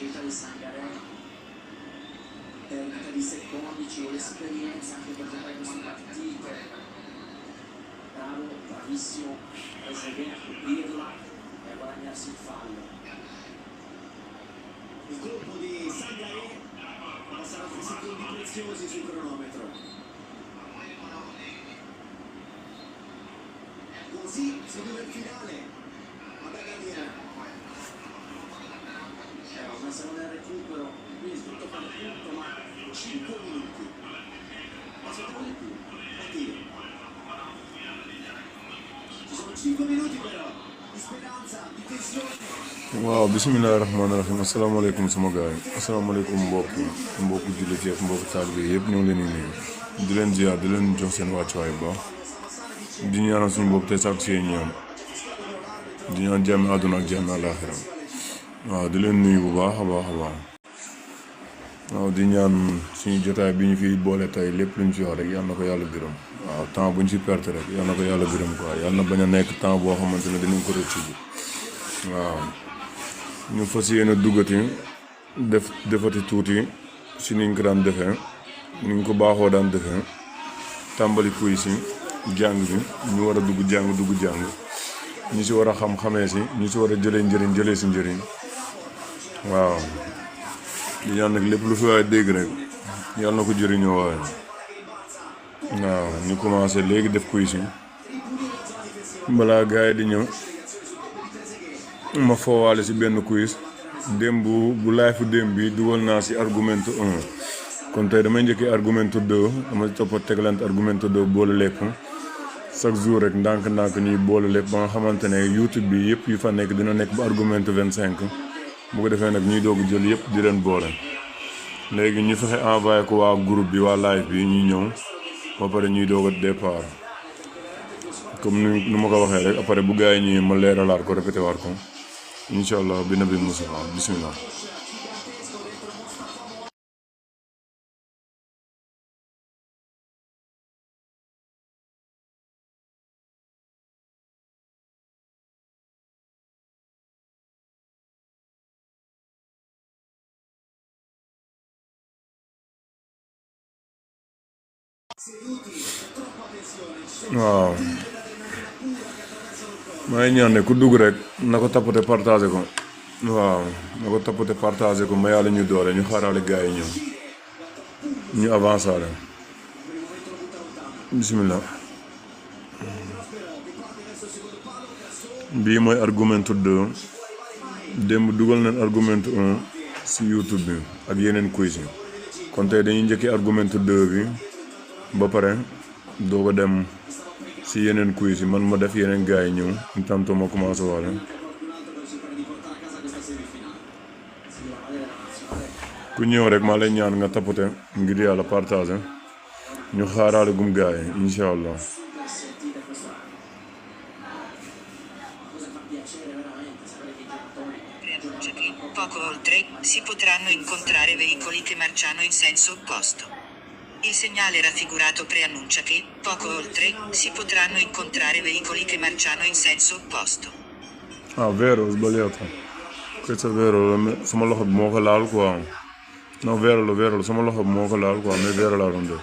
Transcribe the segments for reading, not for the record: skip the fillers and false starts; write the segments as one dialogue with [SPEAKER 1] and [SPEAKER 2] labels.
[SPEAKER 1] gita di Sangaré per di secondi, ci vuole esperienza anche per giocare queste partite. Bravo, bravissimo, prese bene a colpirla e a guadagnarsi il fallo.
[SPEAKER 2] Il colpo di Sangaré passano 3 secondi preziosi sul cronometro. Così si chiude il finale.
[SPEAKER 1] Una seconda recupero, quindi tutto per punto, ma
[SPEAKER 2] 5 minuti. Ma soltanto di più. Oddio. Ci sono 5 minuti però. Di speranza, di tensione.
[SPEAKER 3] waaw bismillahirrahmanirrahim asalaamaaleykum sama gars yi asalaamaaleykum mbokku jullit yi ak mbokku taalibe yi yëpp ñu ngi leen di nuyu di leen ziar di leen jox seen wàccuwaay bu baax di ñaanal suñu bopp te sàkku seen ñaan di ñaan jàmm àdduna ak jàmm àllaaxira waaw di leen nuyu bu baax a baax a baax waaw di ñaan suñu jotaay bi ñu fi boole tey lépp lu ñu ci wax rek yal na ko yàlla gërëm waaw temps bu ñu ci perte rek yal na ko yàlla gërëm quoi yal na bañ a nekk temps boo xamante ne dinañ ko rëcc ji waaw ñu fas yéene duggati defati tuuti si niñ ko daan defee niñ ko baaxoo daan defee tàmbali kuy si jàng bi ñu war a dugg jàng ñu si war a xam-xamee si ñu si war a jëlee si njëriñ waaw di ñaan nag lépp lu fi waaye dégg rek yàlla na ko jëriñoo waaye waaw ñu commencé léegi def kuy si balaa gars yi di ñëw ma foowaale si benn quiz démb bu laay fu démb bi dugal naa si argument 1 kon tey damay njëkkee argument 2 dama toppa tegalante argument 2 boole lépp chaque jour rek ndànk-ndànk ñuy boole lépp ba nga xamante ne YouTube bi yëpp yu fa nekk dina nekk ba argument 25 bu ko defee nag ñuy doog jël yëpp di leen boole léegi ñu fexe envoyé ko waa groupe bi waa live bi ñuy ñëw ba pare ñuy doog a départ comme nu ma ko waxee rek après bu gars yi ñëwee ma leeralaat ko répété waat ko incha allah bi nabi Mustafa bismillah waaw maa ngi ñaan ne ku dugg rek na ko tapoter partagé ko waaw na ko tapoter partagé ko ma yàlla ñu doole ñu xaarale gars yi ñëw ñu avancé la bismillah bii mooy argument 2 démb dugal nañ argument 1 si YouTube bi ak yeneen quiz yi kon tey dañuy njëkki argument 2 bi ba pare doo ko dem si yeneen quiz yi man ma def yeneen gars yi ñëw tantôt ma commencé waale ku ñëw rek maa lay ñaan nga tapote ngir yàlla partage ñu xaaraale gum gars yi incha allah
[SPEAKER 4] poco oltre si potranno incontrare veicoli che marciano in senso opposto. Il segnale raffigurato preannuncia che, poco oltre, si potranno incontrare veicoli che marciano in senso opposto.
[SPEAKER 3] Ah, vero, ho sbagliato. Questo è vero, sama loxo bi moo ko laal quoi. No, vero, sama loxo bi moo ko laal quoi, mais vero laa doon def.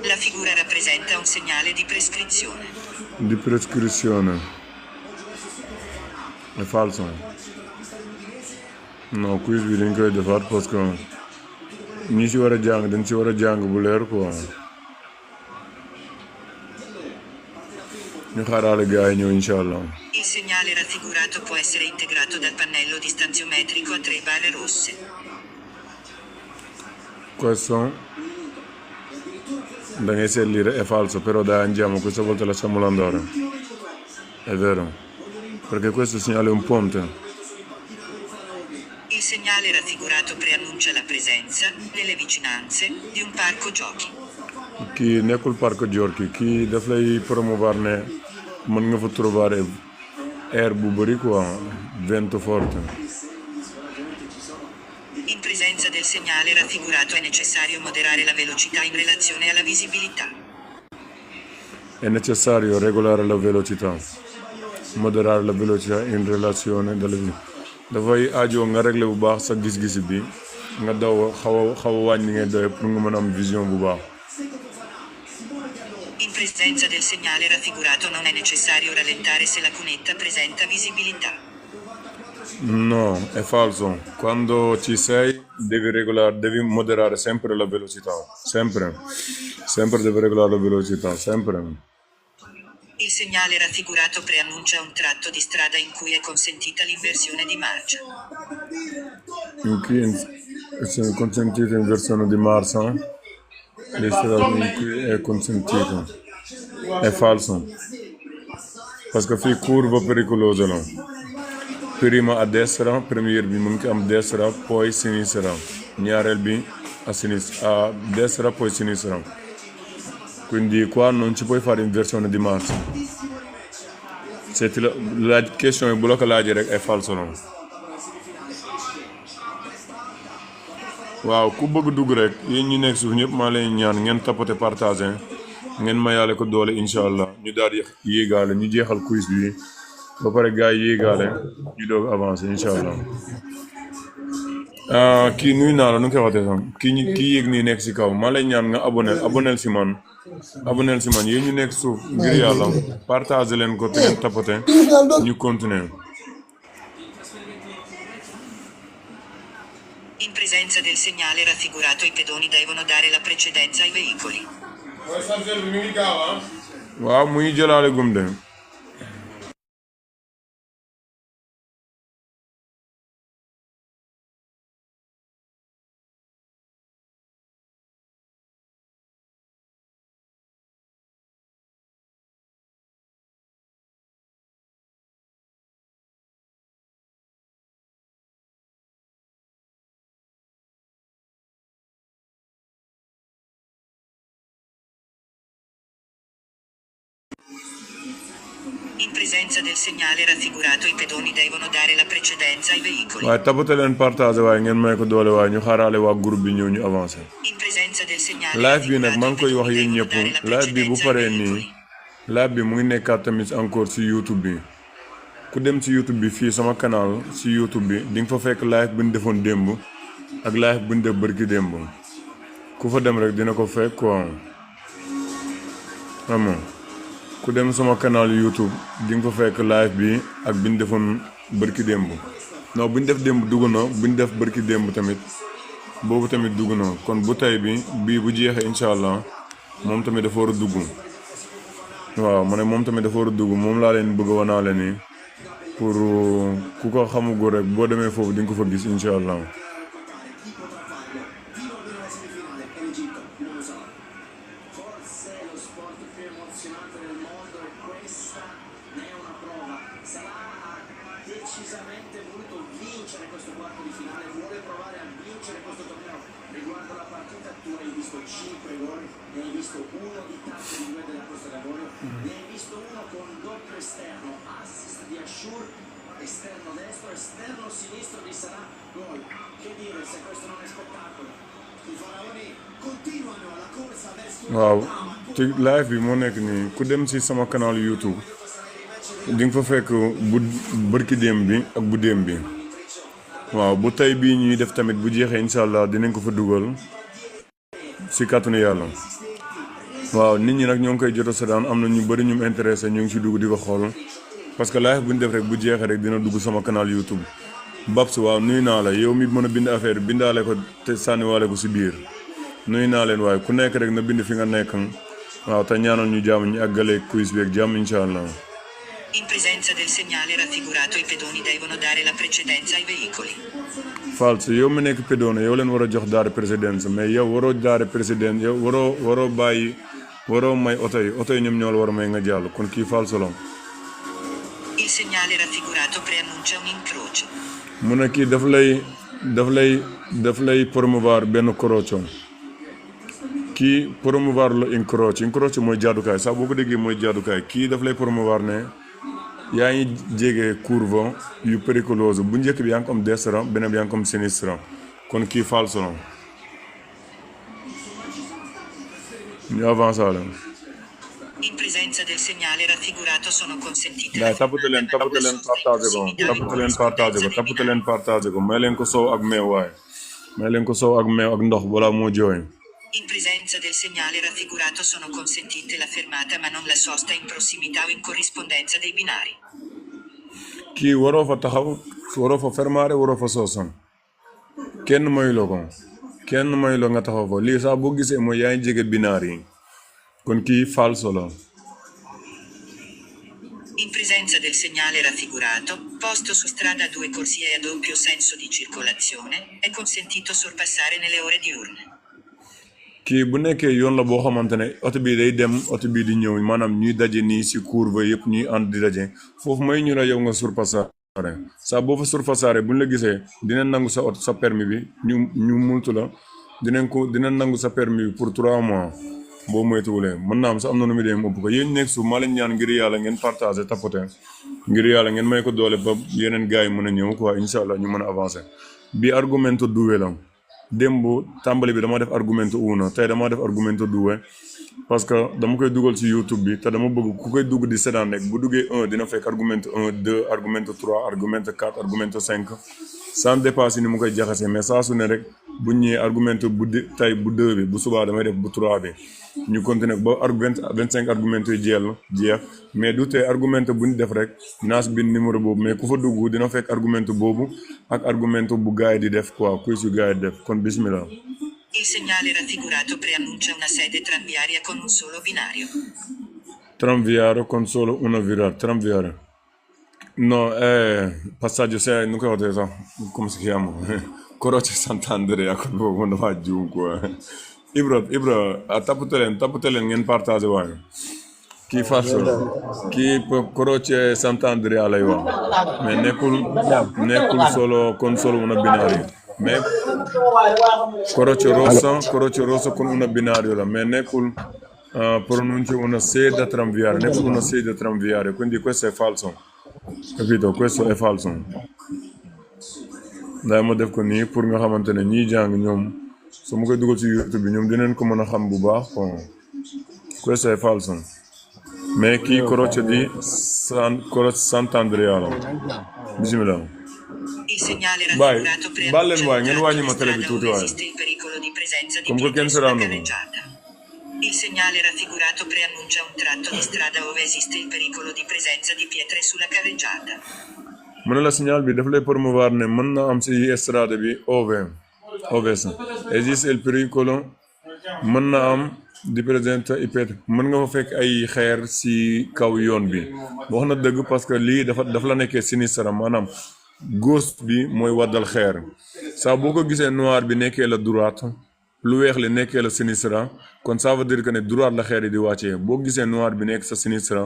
[SPEAKER 4] La figura rappresenta un segnale di prescrizione.
[SPEAKER 3] Di prescrizione. È falso. No, quiz bi dañ koy defaat parce que ñi ci war a jàng dañ ci war a jàng bu leer quoi ñu xaaraale gars yi ñëw incha allah.
[SPEAKER 4] Il segnale raffigurato può essere integrato dal pannello distanziometrico a 3 barre rosse.
[SPEAKER 3] Questo da ngay seet lire è falso, però dai andiamo, questa volta lasciamolo andare. È vero, perché questo segnale è un ponte.
[SPEAKER 4] Il segnale raffigurato preannuncia la presenza, nelle vicinanze, di un parco giochi.
[SPEAKER 3] kii nekkul parc giochi, kii daf lay promouvoir ne mën nga fa trovare air bu bëri quoi, vento forte.
[SPEAKER 4] In presenza del segnale raffigurato è necessario moderare la velocità in relazione alla visibilità.
[SPEAKER 3] È necessario regolare la velocità, moderare la velocità in relazione dafay aajo nga régler bu baax sa gis-gis bi nga daw xaw a wàññi ngay doye pour nga mën a am vision bu baax.
[SPEAKER 4] In presenza del segnale raffigurato non è necessario rallentare se la cunetta presenta visibilità.
[SPEAKER 3] No, è falso. Quando ci sei devi moderare sempre la velocità. Sempre devi regolare la velocità, sempre.
[SPEAKER 4] Il segnale raffigurato preannuncia un tratto di strada in cui è consentita l'inversione di marcia.
[SPEAKER 3] In cui è consentita l'inversione di marcia? Le strade in cui è consentito. È falso. Perché fii curva pericolosa la. Prima a destra, premier bi mu ngi am destra, poi sinistra. Ñaareel bi a destra, poi sinistra. Quindi qua non ci puoi fare inversione di marcia. Se la question bu la ko laajee rek è falso la. waaw ku bëgg dugg rek yéen ñi nekk suuf ñëpp maa leen ñaan ngeen tapoter partager ngeen mayaale ko doole incha allah ñu daal di yéegaale ñu jeexal quiz bi ba pare gars yi yéegaale ñu doog avancer incha allah. kii nuyu naa la nu koy waxee sax kii yéeg nii nekk si kaw maa lay ñaan nga aboneel si man yéen ñu nekk suuf ngir yàlla partager leen ko te ngeen tapoter ñu continuer.
[SPEAKER 4] In presenza del segnale raffigurato i pedoni devono dare la precedenza ai veicoli.
[SPEAKER 3] waaw muy jëlaale gum de.
[SPEAKER 4] In presenza del segnale raffigurato i pedoni devono dare la precedenza ai veicoli.
[SPEAKER 3] waaye tapoter leen partager waaye ngeen may ko doole waaye ñu xaaraale waa groupe bi ñëw ñu avancer.
[SPEAKER 4] In presenza del segnale
[SPEAKER 3] live bi nag maa ngi koy wax
[SPEAKER 4] raffigurato i
[SPEAKER 3] yéen
[SPEAKER 4] pedoni
[SPEAKER 3] ñëpp
[SPEAKER 4] devono dare la
[SPEAKER 3] live bi bu
[SPEAKER 4] precedenza ai
[SPEAKER 3] paree nii
[SPEAKER 4] veicoli.
[SPEAKER 3] live bi mu ngi nekkaat tamit encore ci YouTube bi ku dem ci YouTube bi fii sama canal ci YouTube bi di nga fa fekk live bu ñu defoon démb ak live bu ñu def bërki démb ku fa dem rek dina ko fekk quoi vraiment ku dem sama canal YouTube di nga fa fekk live bi ak bi ñu defoon bërki démb non bu ñu def démb dugg na bu ñu def bërki démb tamit boobu tamit dugg na kon bu tey bi bii bu jeexee incha allah moom tamit dafa war a dugg waaw ma ne moom tamit dafa war a dugg moom laa leen bëgg a wanaale nii pour ku ko xamugul rek boo demee foofu di nga ko fa gis incha allah.
[SPEAKER 1] Decisamente voluto vincere questo quarto di finale, vuole provare a vincere questo torneo. Riguardo la partita tu hai visto 5 gol, ne hai visto uno di tanto di due della Costa d'Avorio, ne hai visto uno con doppio esterno, assist di Ashur, esterno destro, esterno sinistro di Salah, gol. Che dire se questo non è spettacolo? I faraoni continuano alla corsa verso
[SPEAKER 3] waaw ci live bi moo nekk nii ku dem ci sama canal YouTube di nga fa fekk bu bërki démb bi ak bu démb bi waaw bu tey bii ñuy def tamit bu jeexee incha allah dinañ ko fa dugal ci kàttanu yàlla. waaw nit ñi nag ñoo ngi koy jot a seetaan am na ñu bëri ñu mu intéressé ñu ngi ci dugg di ko xool parce que live bu ñu def rek bu jeexee rek dina dugg sama canal YouTube. Babs waaw nuyu naa la yow mi mën a bind affaire bindaale ko te sànniwaale ko ci biir nuyu naa leen waaye ku nekk rek na bind fi nga nekk waaw te ñaanal ñu jàmm ñu àggale quiz bi ak jàmm incha allah.
[SPEAKER 4] In presenza del segnale raffigurato i pedoni devono dare la precedenza ai veicoli.
[SPEAKER 3] Falso yow mi nekk pedone yow leen war a jox daare présidence mais yow waroo daare présidence yow waroo may oto yi ñoom ñoo la war a may nga jàll kon kii falso la.
[SPEAKER 4] Il segnale raffigurato preannuncia un incrocio.
[SPEAKER 3] mu ne kii daf lay promouvoir benn crocio kii promouvoir la incrocio mooy jaadukaay sax boo ko déggee mooy jaadukaay kii daf lay promouvoir ne yaa ngi jege courbe yu péricolose bu njëkk bi yaa ngi ko am destra beneen bi yaa ngi ko am sinistra kon kii falso la ñu avancé la.
[SPEAKER 4] In presenza presenza del segnale raffigurato sono consentite
[SPEAKER 3] gars
[SPEAKER 4] la
[SPEAKER 3] yi tapote leen
[SPEAKER 4] fermata, ma non la sosta in
[SPEAKER 3] tapote leen
[SPEAKER 4] prossimità
[SPEAKER 3] partagé ko may leen ko sow ak meew waaye may leen ko sow ak meew ak ndox balaa moo jooy
[SPEAKER 4] In presenza del segnale raffigurato sono consentite la fermata ma non la sosta in prossimità o in corrispondenza dei binari.
[SPEAKER 3] kii waroo fa taxaw waroo fa fermaare waroo fa soosan kenn mayuloo ko kenn mayuloo nga taxaw fa lii sax boo gisee mooy yaa ngi jege binaar yi kon kii falso la
[SPEAKER 4] In presenza del segnale raffigurato, posto su strada a 2 corsie a doppio senso di circolazione, è consentito sorpassare nelle ore diurne.
[SPEAKER 3] kii bu nekkee yoon la boo xamante ne oto bii day dem oto bii di ñëw maanaam ñuy daje nii si courbe yëpp ñuy ànd di daje foofu may ñu la yow nga surpassaare saa boo fa surpassaare buñ la gisee dinañ nangu sa oto sa permis bi ñu multu la dinañ nangu sa permis bi pour 3 mois boo moytuwulee mën naa am sax am na nu mu dem ëpp ko yéen nekk suuf maa leen ñaan ngir yàlla ngeen partagé tapoté ngir yàlla ngeen may ko doole ba yeneen gars yi mën a ñëw quoi incha allah ñu mën a avancer bi argumento duwe la démb tàmbali bi dama def argumento uno tey dama def argumento due parce que dama koy dugal ci YouTube bi te dama bëgg ku koy dugg di seetaan rek bu duggee 1 dina fekk argumento 1 2 argumento 3 argumento 4 argumento 5 sans dépasser ni mu koy jaxase mais saa su ne rek bu ñëwee argumento bu tey bu 2 bi bu subaa damay def bu 3 bi ñu continuer ba 25 argumento yi jeex mais du tey argumento bu ñu def rek naas bind numéro boobu mais ku fa dugg dina fekk argumento boobu ak argumento bu gars yi di def quoi quiz yu gars yi di def kon bismillah.
[SPEAKER 4] Il segnale raffigurato preannuncia una sede tranviaria con un solo binario.
[SPEAKER 3] Tranviario con solo una virata. Tranviario. No, passaggio 6, non ricordo so, come si chiama? Croce Sant'Andrea, quando va giù qua. Ibra, tapote leen ngeen partage waaye. Kii farso kii Croce Sant'Andrea lay wax mais nekkul solo con solo una binario mais Croce Rossa con una binario la mais nekkul pronuncia una sede tranviaria nekkul una sede tranviaria quindi questo è falso capito questo è falso nday ma def ko nii pour nga xamante ne ñiy jàng ñoom su ma koy dugal ci YouTube bi ñoom dinañ ko mën a xam bu baax bon questo è falso mais kii Croce di Sant'Andrea la bismillah
[SPEAKER 4] Il segnale raffigurato preannuncia un tratto di strada dove esiste il pericolo di presenza di pietre sulla carreggiata. Il segnale raffigurato preannuncia un tratto di strada dove esiste il pericolo di presenza di pietre sulla carreggiata.
[SPEAKER 3] mu ne la signal bi daf lay promouvoir ne mën na am si strade bi ove esiste il pericolo mën na am di presenza i pietre mën nga fa fekk ay xeer si kaw yoon bi wax na dëgg parce que lii dafa la nekkee sinistre maanaam gauche bi mooy waddal xeer saa boo ko gisee noir bi nekkee la droite lu weex li nekkee la sinistre kon ça veut dire que ne droite la xeer yi di wàccee boo gisee noir bi nekk sa sinistre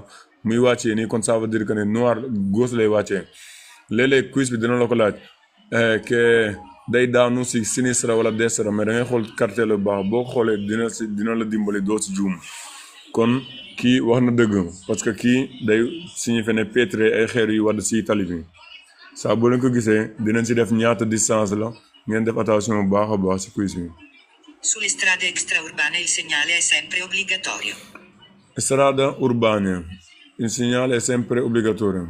[SPEAKER 3] muy wàccee nii kon ça veut dire que ne noir gauche lay wàccee léeg-léeg quiz bi dina la ko laaj que day daanu si sinistre wala destra mais da ngay xool cartel bu baax boo xoolee dina la dimbali doo si juum kon kii wax na dëgg parce que kii day signifié ne pietre ay xeer yu wadd si tali bi saa boo leen ko gisee dinañ si def ñaata distance la ngeen def attention bu baax a baax si quiz bi.
[SPEAKER 4] Sulle strade extraurbane il segnale è sempre obbligatorio.
[SPEAKER 3] Strada urbane il segnale è sempre obbligatorio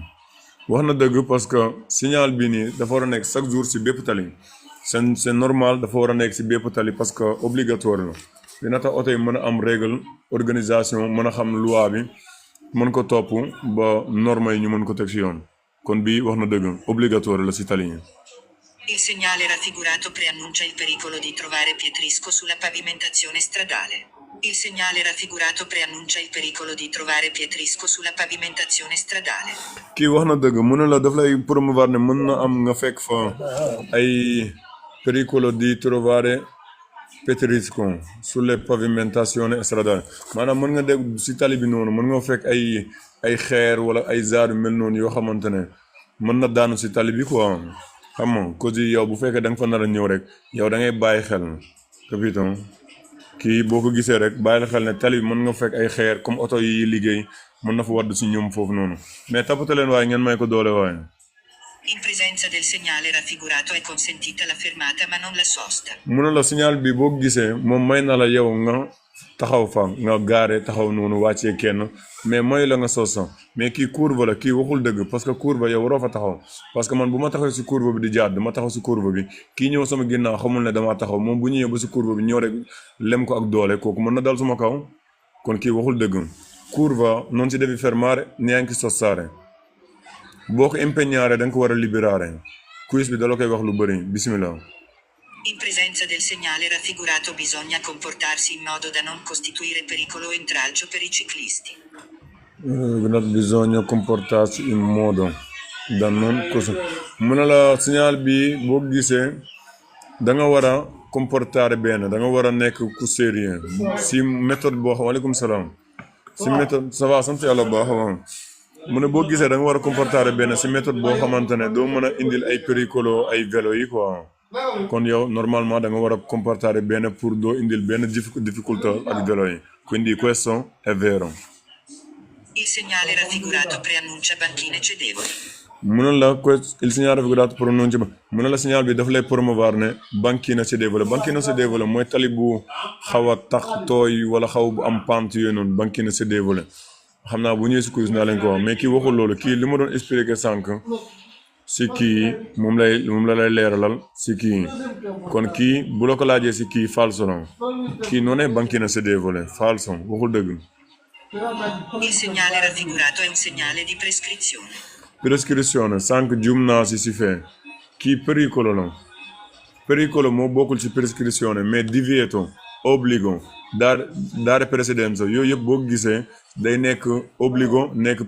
[SPEAKER 3] wax na dëgg parce que signal bi nii dafa war a nekk chaque jour si bépp tali c'est normal dafa war a nekk si bépp tali parce que obligatoire la dina tax oto yi mën a am règle organisation mën a xam loi bi mën ko topp ba norme yi ñu mën ko teg si yoon kon bii wax na dëgg obligatoire la si tali yi.
[SPEAKER 4] Il segnale raffigurato preannuncia il pericolo di trovare pietrisco sulla pavimentazione stradale. Il segnale raffigurato preannuncia il pericolo di trovare pietrisco sulla pavimentazione stradale.
[SPEAKER 3] kii wax na dëgg mu ne la daf lay promouvoir ne mën na am nga fekk fa ay pericolo di trovare pietrisco sulle pavimentazioni stradali maanaam mën nga dégg si tali bi noonu mën nga fekk ay xeer wala ay zaar yu mel noonu yoo xamante ne mën na daanu si tali bi quoi xam nga cause yow bu fekkee da nga fa nar a ñëw rek yow da ngay bàyyi xel capito kii boo ko gisee rek bàyyi xel ne tali bi mën nga fekk ay xeer comme oto yi liggéey mën na fa wadd si ñoom foofu noonu mais tapote leen waaye ngeen may ko doole waaye.
[SPEAKER 4] In presenza del segnale raffigurato è consentita la fermata ma non la sosta.
[SPEAKER 3] mu ne la signal bi boo gisee moom may na la yow nga taxaw fa nga gaare taxaw noonu wàccee kenn mais mooy la nga sosa mais kii courbe la kii waxul dëgg parce que courbe yow waroo fa taxaw parce que man bu ma taxaw si courbe bi di jàdd ma taxaw si courbe bi kii ñëw sama ginnaaw xamul ne damaa taxaw moom bu ñëwee ba si courbe bi ñëw rek lem ko ak doole kooku mën na dal suma kaw kon kii waxul dëgg curva non si devi fermare neanche sossare boo ko impegnare da nga ko war a liberare quiz bi da la koy wax lu bëri bismillah.
[SPEAKER 4] In presenza del segnale raffigurato bisogna comportarsi in modo da non costituire pericolo o intralcio per i ciclisti.
[SPEAKER 3] Bisogna comportarsi in modo da non mu ne la signal bi boo gisee da nga war a comportare bene da nga war a nekk ku sérieux si méthode boo xam waaleykum salaam si méthode ça va sant yàlla baax mu ne boo gisee da nga war a comportare bene si méthode boo xamante ne doo mën a indil ay pericolo ay vélo yi quoi kon yow normalement da nga war a comportare bene pour doo indil benn difficoltà ak vélo yi quindi questo è vero.
[SPEAKER 4] Il segnale raffigurato preannuncia banchine cedevoli.
[SPEAKER 3] mu ne la il segnale raffigurato preannuncia mu ne la signal bi daf lay promouvoir ne banchina cedevole mooy tali bu xaw a tax tooy wala xaw bu am pente yooyu noonu banchina cedevole xam naa bu ñëwee si quiz naa leen ko wax mais kii waxul loolu kii li ma doon expliquer sànq si kii moom la lay leeralal si kii kon kii bu la ko laajee si kii falso la kii non è banchina cedevole falso waxul dëgg.
[SPEAKER 4] Il segnale raffigurato è un segnale di prescrizione.
[SPEAKER 3] Prescrizione sànq jum naa si fee kii pericolo moo bokkul ci prescrizione mais divieto obbligo dare precedenza yooyu yëpp boo gisee day nekk obbligo nekk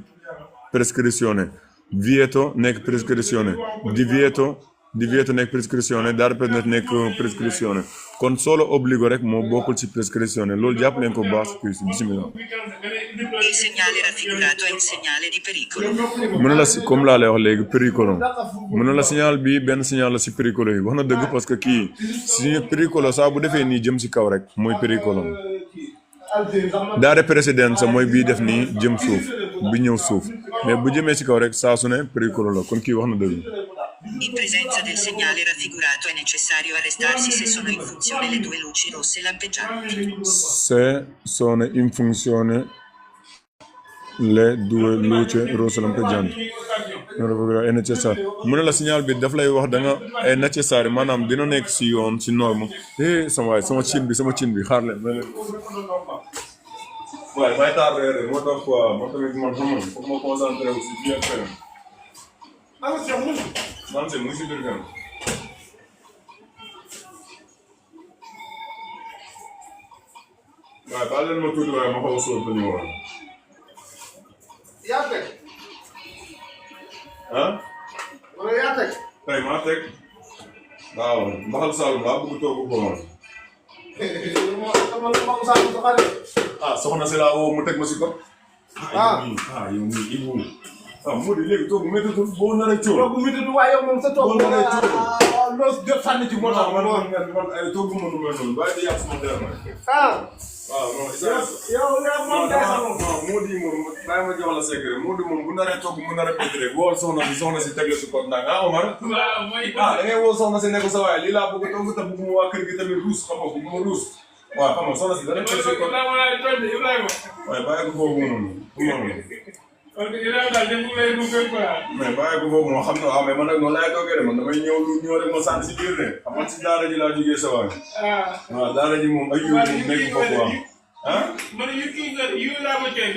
[SPEAKER 3] prescrizione vieto nekk prescrizione divieto nekk prescrizione dare precedenza nekk prescrizione kon solo obbligo rek moo bokkul ci prescrizione loolu jàpp leen ko baax kuy si bismillah.
[SPEAKER 4] Il segnale raffigurato è un segnale di pericolo.
[SPEAKER 3] mu ne la comme laa lay wax léegi pericolo mu ne la signal bi benn signal la si pericolo yi wax na dëgg parce que kii si pericolo saa bu defee nii jëm si kaw rek mooy pericolo dare precedenza mooy bii def nii jëm suuf bi ñëw suuf mais bu jëmee si kaw rek saa su ne pericolo la kon kii wax na dëgg.
[SPEAKER 4] In presenza del segnale raffigurato è necessario arrestarsi se sono in funzione le due luci rosse lampeggianti.
[SPEAKER 3] Se sono in funzione le due luci rosse lampeggianti è necessario mu ne la signal bi daf lay wax da nga è necessaire maanaam dina nekk si yoon si norme sama cin bi xaar leen waaye may tardé moo tax quoi moo tamit man xam nga foog ma concentré wu si fii ak feneen man c'est muy si biir gan waaye baal leen ma tuuti waaye ma xaw a sóor ba ñëwaat ah tey maa teg waaw mbaxal Saalum laa bëgg toogu ko man soxna si laa woo mu teg ma si ko yow mii Ibou moo di léegi toogu méttiwul boo naree cóol. toogu méttiwul waaye yow moom sa toogu. boo naree cóol loo jot sànni ci moo tax man ay toogu mënu ma noonu waaye day yàq sama dara ma. waaw non yow moom day xam moom moo di moom bàyyi ma jox la secret moo di moom bu naree toogu mu naree métti rek woo soxna si teg la si kot nag Omar. da ngay woo soxna si ne ko sa waay lii laa bëgg toogu te bëgguma waa kër gi tamit ruus xam nga bëgguma ruus. waaw xam nga soxna si dana teg si kot. waaye bàyyi ko foofu noonu. mais bàyyi ko foofu moo xam ne waaw mais man nag noonu laay toogee de man damay ñëw rek ma sànni si biir de xam nga si daara ji laa jógee sa waay. waaw daara ji moom ay yu moom nekk foofu waaw.
[SPEAKER 2] man yu laa ma joxe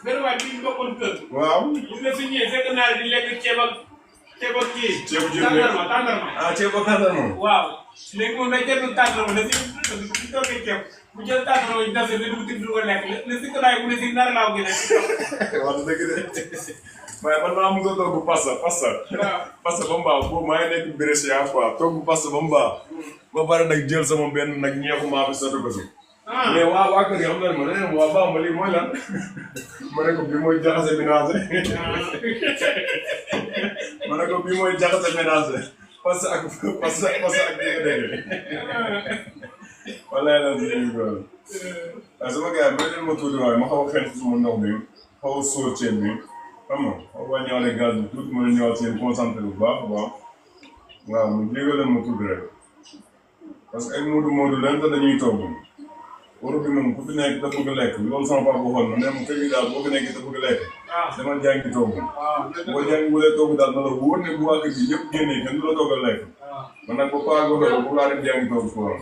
[SPEAKER 2] benn waay bi ñu bokkoon kër.
[SPEAKER 3] waaw.
[SPEAKER 2] bu ne su ñëwee fekk naa di lekk ceeb ak kii.
[SPEAKER 3] ceebu jën
[SPEAKER 2] tàndarma.
[SPEAKER 3] ceeb ak tàndarma.
[SPEAKER 2] waaw léegi moom day jël tàndarma da si toogee ceeb. bu jël tàndarma yi dase ba dugg du ko lekk le si ko laay mu ne si nar laaw gi nekk.
[SPEAKER 3] waaw dëgg de waaye man maa mos a togg pasta. waaw pasta ba mu baax boobu maa ngi nekk Brescia quoi togg pasta ba mu baax. ba pare nag jël sama benn nag ñeexu maa fi sotti ko si. mais waa kër gi xam nga ma ne waa baax ma lii mooy lan ma ne ko bii mooy jaxase ménage. ma ne ko bii mooy jaxase ménage pasta ak dégg-dégg. walaay la si yéen góor waaye sama gars yi may leen ma tuuti waaye ma xaw a xeeñ si suma ndox bi xaw a sóor ceeb bi xam nga xaw a ñëwaale gaz bi tuuti mën a ñëwaat seen concentré bu baax a baax waaw mu jégal leen ma tuuti rek parce que ay moodu lañ te dañuy togg Europe bi moom ku fi nekk te bëgg a lekk loolu sama papa waxoon na ne ma kër gi daal boo fi nekk te bëgg a lekk dama jàngi togg boo jàngi bu dee togg daal na la wóor ne bu waa kër gi yëpp génnee kenn du la togg a lekk man nag ba paa go bu laa dem jàngi togg ko woon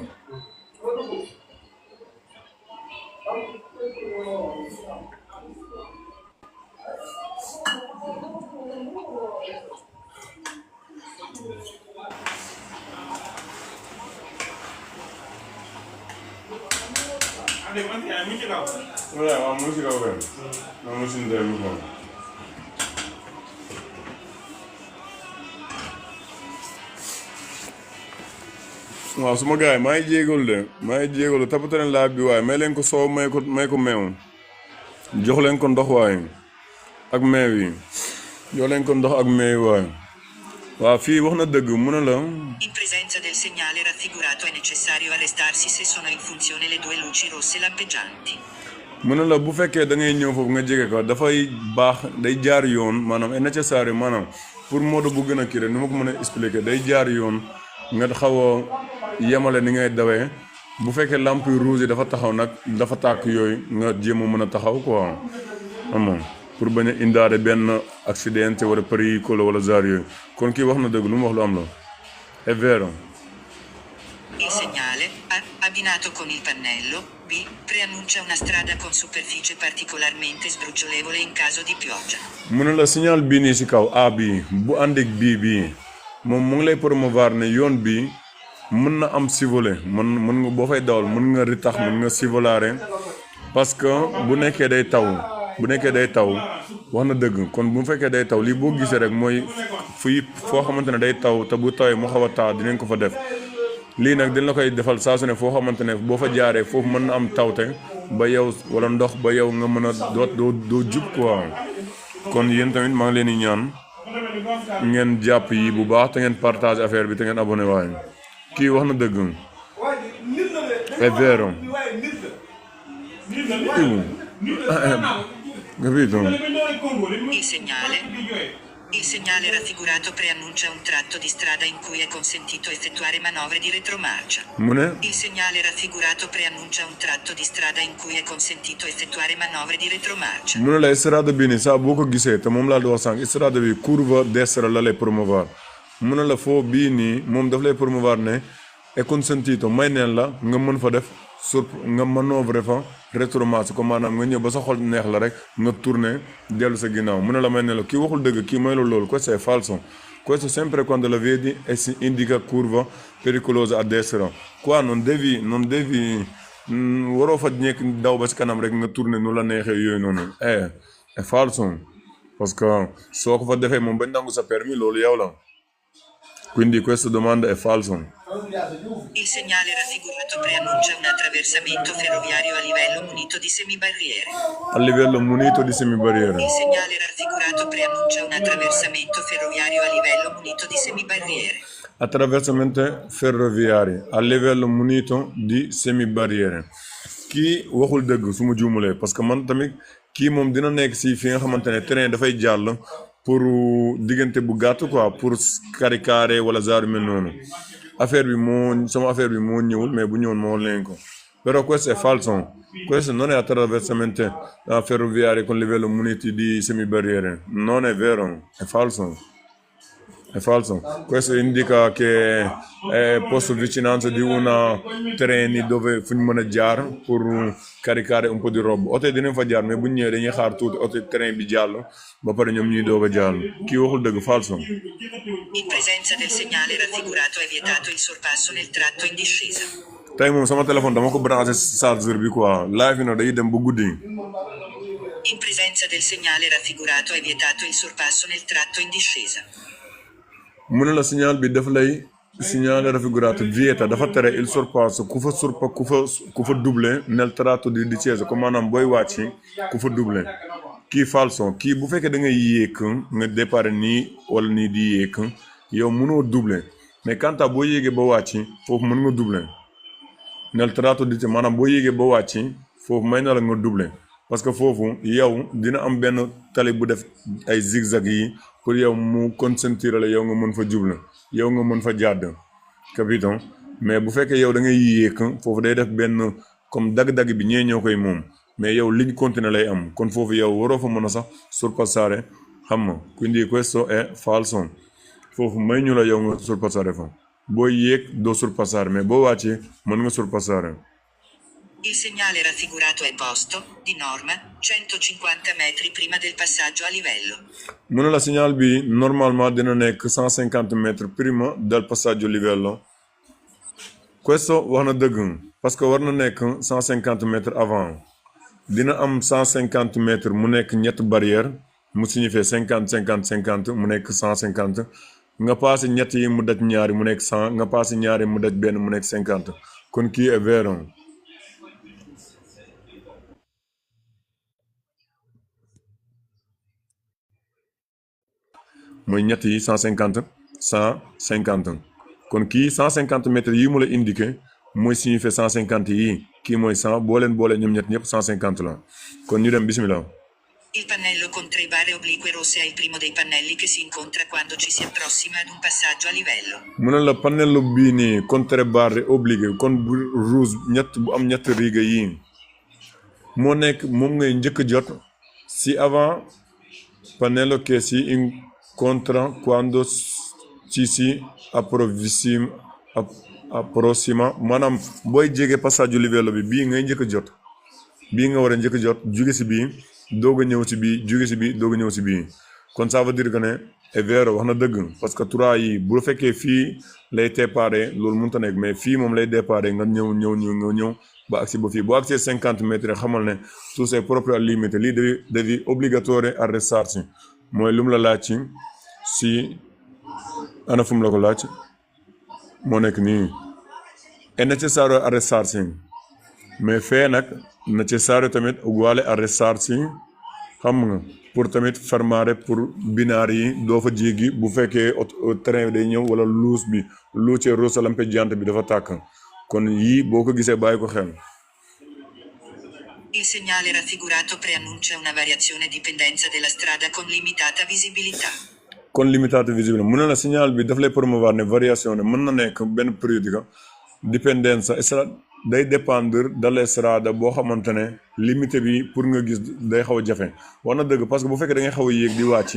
[SPEAKER 3] voilà waaw mu si kaw benn non mu si ndey mu ko waaw suma gars yi maa ngi jégalu tapatu leen laa bi waaye may leen ko soow may ko meew jox leen ko ndox waaye ak meew yi jox leen ko ndox ak meew yi waaye waaw fii wax na dëgg mu ne la
[SPEAKER 4] In presenza del segnale raffigurato è necessario arrestarsi se sono in funzione le due luci rosse lampeggianti.
[SPEAKER 3] mu ne la bu fekkee da ngay ñëw foofu nga jege ko dafay baax day jaar yoon maanaam est nécessaire maanaam pour mode bu gën a kii rek ni ma ko mën a expliquer day jaar yoon nga xaw a yemale ni ngay dawee bu fekkee lampe rouge yi dafa taxaw nag dafa tàkk yooyu nga jéem a mën a taxaw quoi amoon pour bañ a indaale benn accident wala pericolo wala genre yooyu kon kii wax na dëgg lu mu wax lu am la è vero.
[SPEAKER 4] Il segnale A, abbinato con il pannello B, preannuncia una strada con superficie particolarmente sbrucciolevole in caso di pioggia.
[SPEAKER 3] mu ne la signal bii nii si kaw A bii bu àndik bii moom mu ngi lay promouvoir ne yoon bii mën na am sivolé mën nga boo fay dawal mën nga ritax mën nga sivolaare parce que bu nekkee day taw wax na dëgg kon bu fekkee day taw lii boo gisee rek mooy foo xamante ne day taw te bu tawee mu xaw a taa dinañ ko fa def lii nag dañ la koy defal saa su ne foo xamante ne boo fa jaaree foofu mën na am tawte ba yow wala ndox ba yow nga mën a doo jub quoi kon yéen tamit maa ngi leen di ñaan ngeen jàpp yi bu baax te ngeen partage affaire bi te ngeen abonné waaye kii wax na dëgg è vero capito?
[SPEAKER 4] Il segnale raffigurato preannuncia un tratto di strada in cui è consentito effettuare manovre di retromarcia. Il segnale raffigurato preannuncia un tratto di strada in cui è consentito effettuare manovre di retromarcia.
[SPEAKER 3] mu ne la strada bi ni saa boo ko gisee te moom laa di wax sànq strada bi curva destra la lay promouvoir mu ne la foo bii nii moom daf lay promouvoir ne è consentito may neen la nga mën fa def nga manœuvre fa retromarcia ko maanaam nga ñëw ba sa xol neex la rek nga tourner dellu sa ginnaaw mu ne la may ne la kii waxul dëgg kii may la loolu questo è falso questo sempre quando la vedi e si indica curva pericolosa a destra qua non devi waroo fa nekk daw ba si kanam rek nga tourner nu la neexee yooyu noonu è falso parce que soo ko fa defee moom bañ nangu sa permis loolu yow la quindi questa domanda è falso.
[SPEAKER 4] Il segnale raffigurato preannuncia un attraversamento ferroviario a livello munito di semibarriere.
[SPEAKER 3] A livello munito di semibarriere.
[SPEAKER 4] Il segnale raffigurato preannuncia un attraversamento ferroviario a livello munito di semibarriere.
[SPEAKER 3] Attraversamento ferroviario a livello munito di semibarriere. Kii waxul dëgg su ma juumulee parce que man tamit kii moom dina nekk si fi nga xamante ne train dafay jàll pour diggante bu gàtt quoi pour caricare wala genre mel noonu sama affaire bi moo ñëwul mais bu ñëwoon moo leen ko però questo è falso questo non è attraversamento ferroviario con livello munito di semibarriere non è vero è falso questo indica che è posto vicinanza di una treni dove fu ñu mën a jaar pour caricare un po' di roba oto yi dinañ fa jaar mais bu ñu ñëwee dañuy xaar tuuti oto train bi jàll ba pare ñoom ñuy doog a jàll kii waxul dëgg falso.
[SPEAKER 4] In presenza del segnale raffigurato è vietato il sorpasso nel tratto in discesa.
[SPEAKER 3] tey moom sama téléphone dama ko branché chargeur bi quoi live bi nag day dem ba guddi.
[SPEAKER 4] In presenza del segnale raffigurato è vietato il sorpasso nel tratto in discesa.
[SPEAKER 3] mu ne la signal bi daf lay signale raffigurato vieta dafa tere il sorpasso ku fa doublé nel tratto di discesa ko maanaam booy wàcc ku fa doublé kii falso kii bu fekkee da ngay yéeg nga départ nii wala nii di yéeg yow mënoo doublé mais quant à boo yéegee ba wàcc foofu mën nga doublé nel tratto di maanaam boo yéegee ba wàcc foofu may na la nga doublé parce que foofu yow dina am benn tali bu def ay zigzag yi pour yow mu concentrer la yow nga mën fa jublu yow nga mën fa jàdd capito mais bu fekkee yow da ngay yéeg foofu day def benn comme dagg-dagg bi ñee ñoo koy moom mais yow ligne continue lay am kon foofu yow waroo fa mën a sax sorpassare xam nga quindi questo è falso foofu may ñu la yow nga sorpassare fa boo yéeg doo sorpassare mais boo wàccee mën nga sorpassare.
[SPEAKER 4] Il segnale raffigurato è posto, di norma, 150 metri prima del passaggio a livello.
[SPEAKER 3] mu ne la signal bi normalement dina nekk 150 metri prima del passaggio a livello. Questo wax na dëgg parce que war na nekk 150 metri avant dina am 150 metri mu nekk ñett barrière mu signifie 50 50 50 mu nekk 150 nga passé ñett yi mu daj ñaari mu nekk 100 nga passé ñaari mu daj benn mu nekk 50 kon kii est vero. mooy ñett yi 150 150 kon kii 150 mètres yi mu la indiqué mooy signifié 150 yi kii mooy 100 boo leen boole ñoom ñett ñëpp 150 la kon ñu dem bismillah.
[SPEAKER 4] Il pannello con 3 barre oblique rosse è il primo dei pannelli che si incontra quando ci si approssima ad un passaggio a livello.
[SPEAKER 3] mu ne la pannello bii nii con 3 barre oblique kon bu rouge ñett bu am ñett riga yii moo nekk moom ngay njëkk jot si avant pannello che si incontra quando ci si approssima maanaam booy jege passaggio livello bi bii ngay njëkk jot bii nga war a njëkk jot jóge si bii doog a ñëw si bii jóge si bii doog a ñëw si bii kon ça veut dire que ne è vero wax na dëgg parce que trois yi bu fekkee fii lay déparé loolu mënut a nekk mais fii moom lay déparé nga ñëw ba agsi ba fii boo agsee 50 mètres xamal ne tout c'est propre al limite lii devi obbligatorio arrestarsi mooy lu mu la laaj si ana fu mu la ko laaj moo nekk nii è necessario arrestarsi mais fee nag necessario tamit uguale arrestarsi xam nga pour tamit fermare pour binaire yi doo fa jéggi bu fekkee train bi day ñëw wala luce rossa lampeggiante bi dafa tàkk kon yii boo ko gisee bàyyi ko xel.
[SPEAKER 4] Il segnale raffigurato preannuncia una variazione di pendenza della strada con limitata visibilità.
[SPEAKER 3] Con limitata visibilità mu ne la signal bi daf lay promouvoir ne variation ne mën na nekk benn periodica dipendenza day dépendre dalle strada boo xamante ne limité bi pour nga gis day xaw a jafe wax na dëgg parce que bu fekkee da ngay xaw a yéeg di wàcc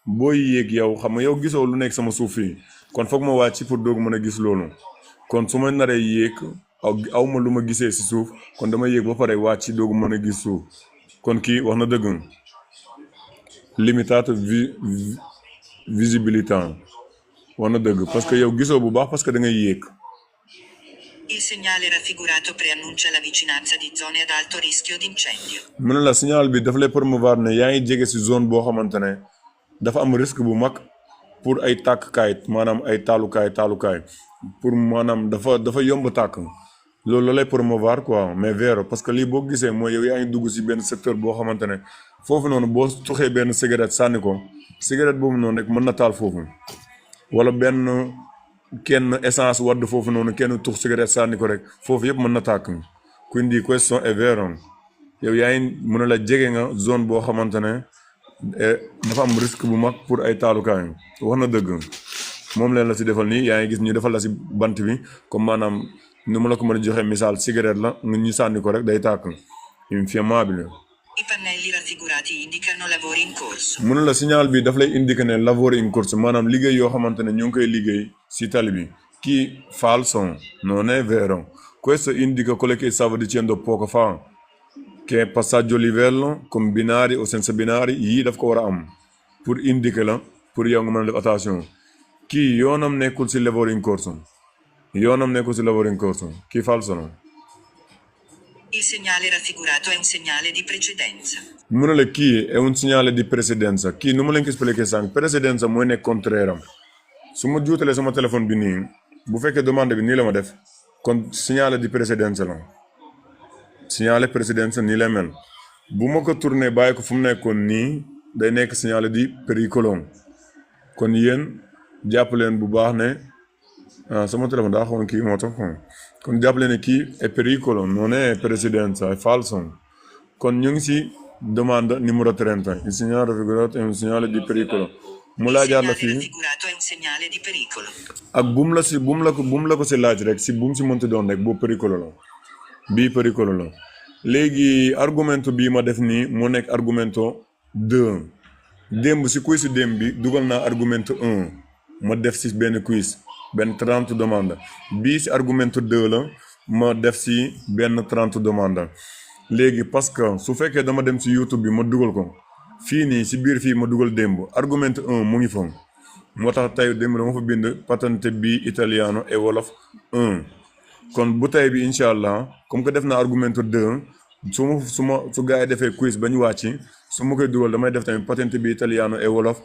[SPEAKER 3] booy yéeg yow xam nga yow gisoo lu nekk sama suuf fii kon foog ma wàcc pour doog mën a gis loolu kon su ma naree yéeg aw ma lu ma gisee si suuf kon dama yéeg ba pare wàcc doog mën a gis suuf kon kii wax na dëgg limitata visibilità wax na dëgg parce que yow gisoo bu baax parce que da ngay yéeg.
[SPEAKER 4] Il segnale raffigurato preannuncia la vicinanza di zone ad alto rischio di incendio.
[SPEAKER 3] mu ne la signal bi daf lay promouvoir ne yaa ngi jege si zone boo xamante ne dafa am risque bu mag pour ay tàkkaay maanaam ay taalukaay pour maanaam dafa yomb tàkk loolu la lay promouvoir quoi mais vero parce que lii boo gisee mooy yow yaa ngi dugg si benn secteur boo xamante ne foofu noonu boo tuxee benn cigarette sànni ko cigarette boobu noonu rek mën na taal foofu wala kenn essence wadd foofu noonu kenn tux cigarette sànni ko rek foofu yëpp mën na tàkk quindi questo è vero yow yaa ngi mën a la jege nga zone boo xamante ne dafa am risque bu mag pour ay taalukaay wax na dëgg moom leen la si defal nii yaa ngi gis ñu defal la si bant bi comme maanaam ni ma la ko mën a joxe misaal cigarette la nga ñu sànni ko rek day tàkk infiammabile.
[SPEAKER 4] I pannelli raffigurati indicano lavori in corso.
[SPEAKER 3] mu ne la signal bi daf lay indiquer ne lavori in corso maanaam liggéey yoo xamante ne ñu ngi koy liggéey si tali bi kii falso non è vero questo indica quello che stavo dicendo poco fa che passaggio livello con binari o senza binari yii daf ko war a am pour indiquer la pour yow nga mën a def attention kii yoonam nekkul si lavori in corso kii falso no.
[SPEAKER 4] Il segnale raffigurato è un segnale di precedenza.
[SPEAKER 3] mu ne la kii è un segnale di precedenza kii nu ma leen ko expliqué sànq precedenza mooy nekk contraire am su ma juutalee sama téléphone bi nii bu fekkee demande bi nii la ma def kon segnale di precedenza la segnale precedenza nii lay mel bu ma ko tourné bàyyi ko fu mu nekkoon nii day nekk segnale di pericolo kon yéen jàpp leen bu baax ne sama téléphone daa xawoon kii moo tax kon jàpp leen ne kii è pericolo non è precedenza è falso kon ñu ngi si domanda numero 30 il segnale raffigurato è un segnale di pericolo mu laajaat la fii ak buum la ko si laaj rek si buum si mënti doon rek boobu pericolo la bii pericolo la léegi argumento bii ma def nii mu nekk argumento 2 démb si quiz démb bi dugal naa argumento 1 ma def si benn quiz benn 30 demande bii si argumento 2 la ma def si benn 30 demande léegi parce que su fekkee dama dem si YouTube bi ma dugal ko fii nii si biir fii ma dugal démb argumento 1 mu ngi fa moo tax tey démb dama fa bind patente bi italiano et wolof 1 kon bu tey bi incha allah comme que def na argumento 2 su gars yi defee quiz ba ñu wàcc su ma koy dugal damay def tamit patente bi italiano et wolof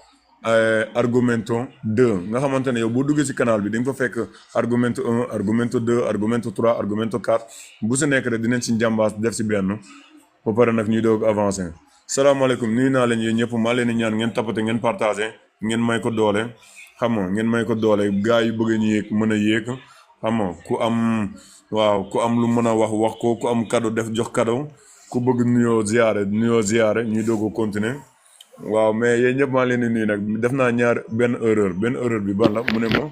[SPEAKER 3] argumento 2 nga xamante ne yow boo duggee si canal bi di nga fa fekk argumento 1 argumento 2 argumento 3 argumento 4 bu si nekk rek dinañ si njàmbaas def si benn ba pare nag ñuy doog avancé salaamaaleykum nuyu naa leen yéen ñëpp maa leen di ñaan ngeen tapote ngeen partagé ngeen may ko doole xam nga ngeen may ko doole gars yu bëgg ñu yéeg mën a yéeg xam nga ku am lu mën a wax ko ku am cadeau def jox cadeau ku bëgg nuyoo ziyaare ñuy doog a continuer waaw mais yéen ñëpp maa leen di nuyu nag def naa benn erreur bi ban la mu ne ma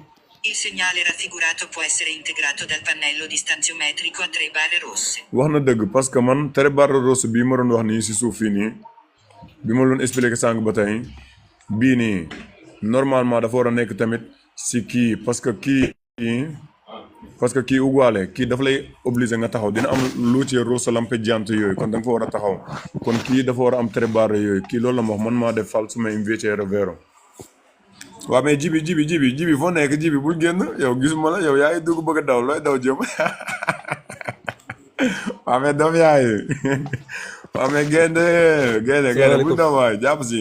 [SPEAKER 4] Il segnale raffigurato può essere integrato dal pannello distanziometrico a 3 barre rosse.
[SPEAKER 3] wax na dëgg parce que man 3 barre rosse bii ma doon wax nii si suuf fii nii bi ma doon expliqué sànq ba tey bii nii normalement dafa war a nekk tamit si kii parce que kii uguale kii dafa lay obligé nga taxaw dina am luce rosso lampeggiante yooyu kon da nga fa war a taxaw kon kii dafa war a am 3 barre yooyu kii loolu la ma wax man maa def falso ma invece era vero waaw mais jibi foo nekk jibi bul génn yow gisuma la yow yaa ngi dugg bëgg a daw looy daw jëm waaw mais doom yaay waaw mais gaynde bul daw waay jàpp si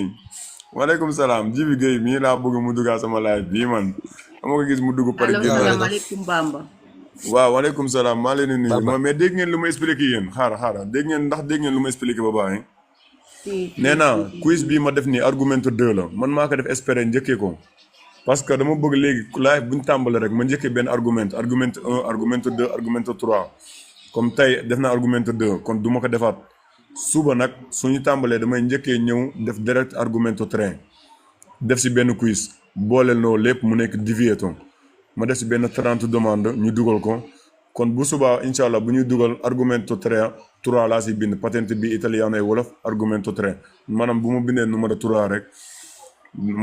[SPEAKER 3] waaleykum salaam jibi Guèye mii laa bëgg mu duggaa sama live bii man dama ko gis mu dugg pare génn
[SPEAKER 5] salaamaaleykum Bamba
[SPEAKER 3] waaw waaleykum salaam maa leen di nuyu mais dégg ngeen lu ma expliqué yéen xaara dégg ngeen lu ma expliqué ba baax nee naa quiz bii ma def nii argumento 2 la man maa ko def espérer njëkkee ko parce que dama bëgg léegi live bu ñu tàmbale rek ma njëkkee benn argumento 1 argumento 2 argumento 3 comme tey def na argumento 2 kon du ma ko defaat suba nag suñu tàmbalee damay njëkkee ñëw def direct argumento 3 def si benn quiz booleel noo lépp mu nekk divieto ma def si benn 30 demande ñu dugal ko kon bu subaa incha allah bu ñuy dugal argumento 3 laa si bind patente bi italiano et wolof argumento 3 maanaam bu ma bindee numéro 3 rek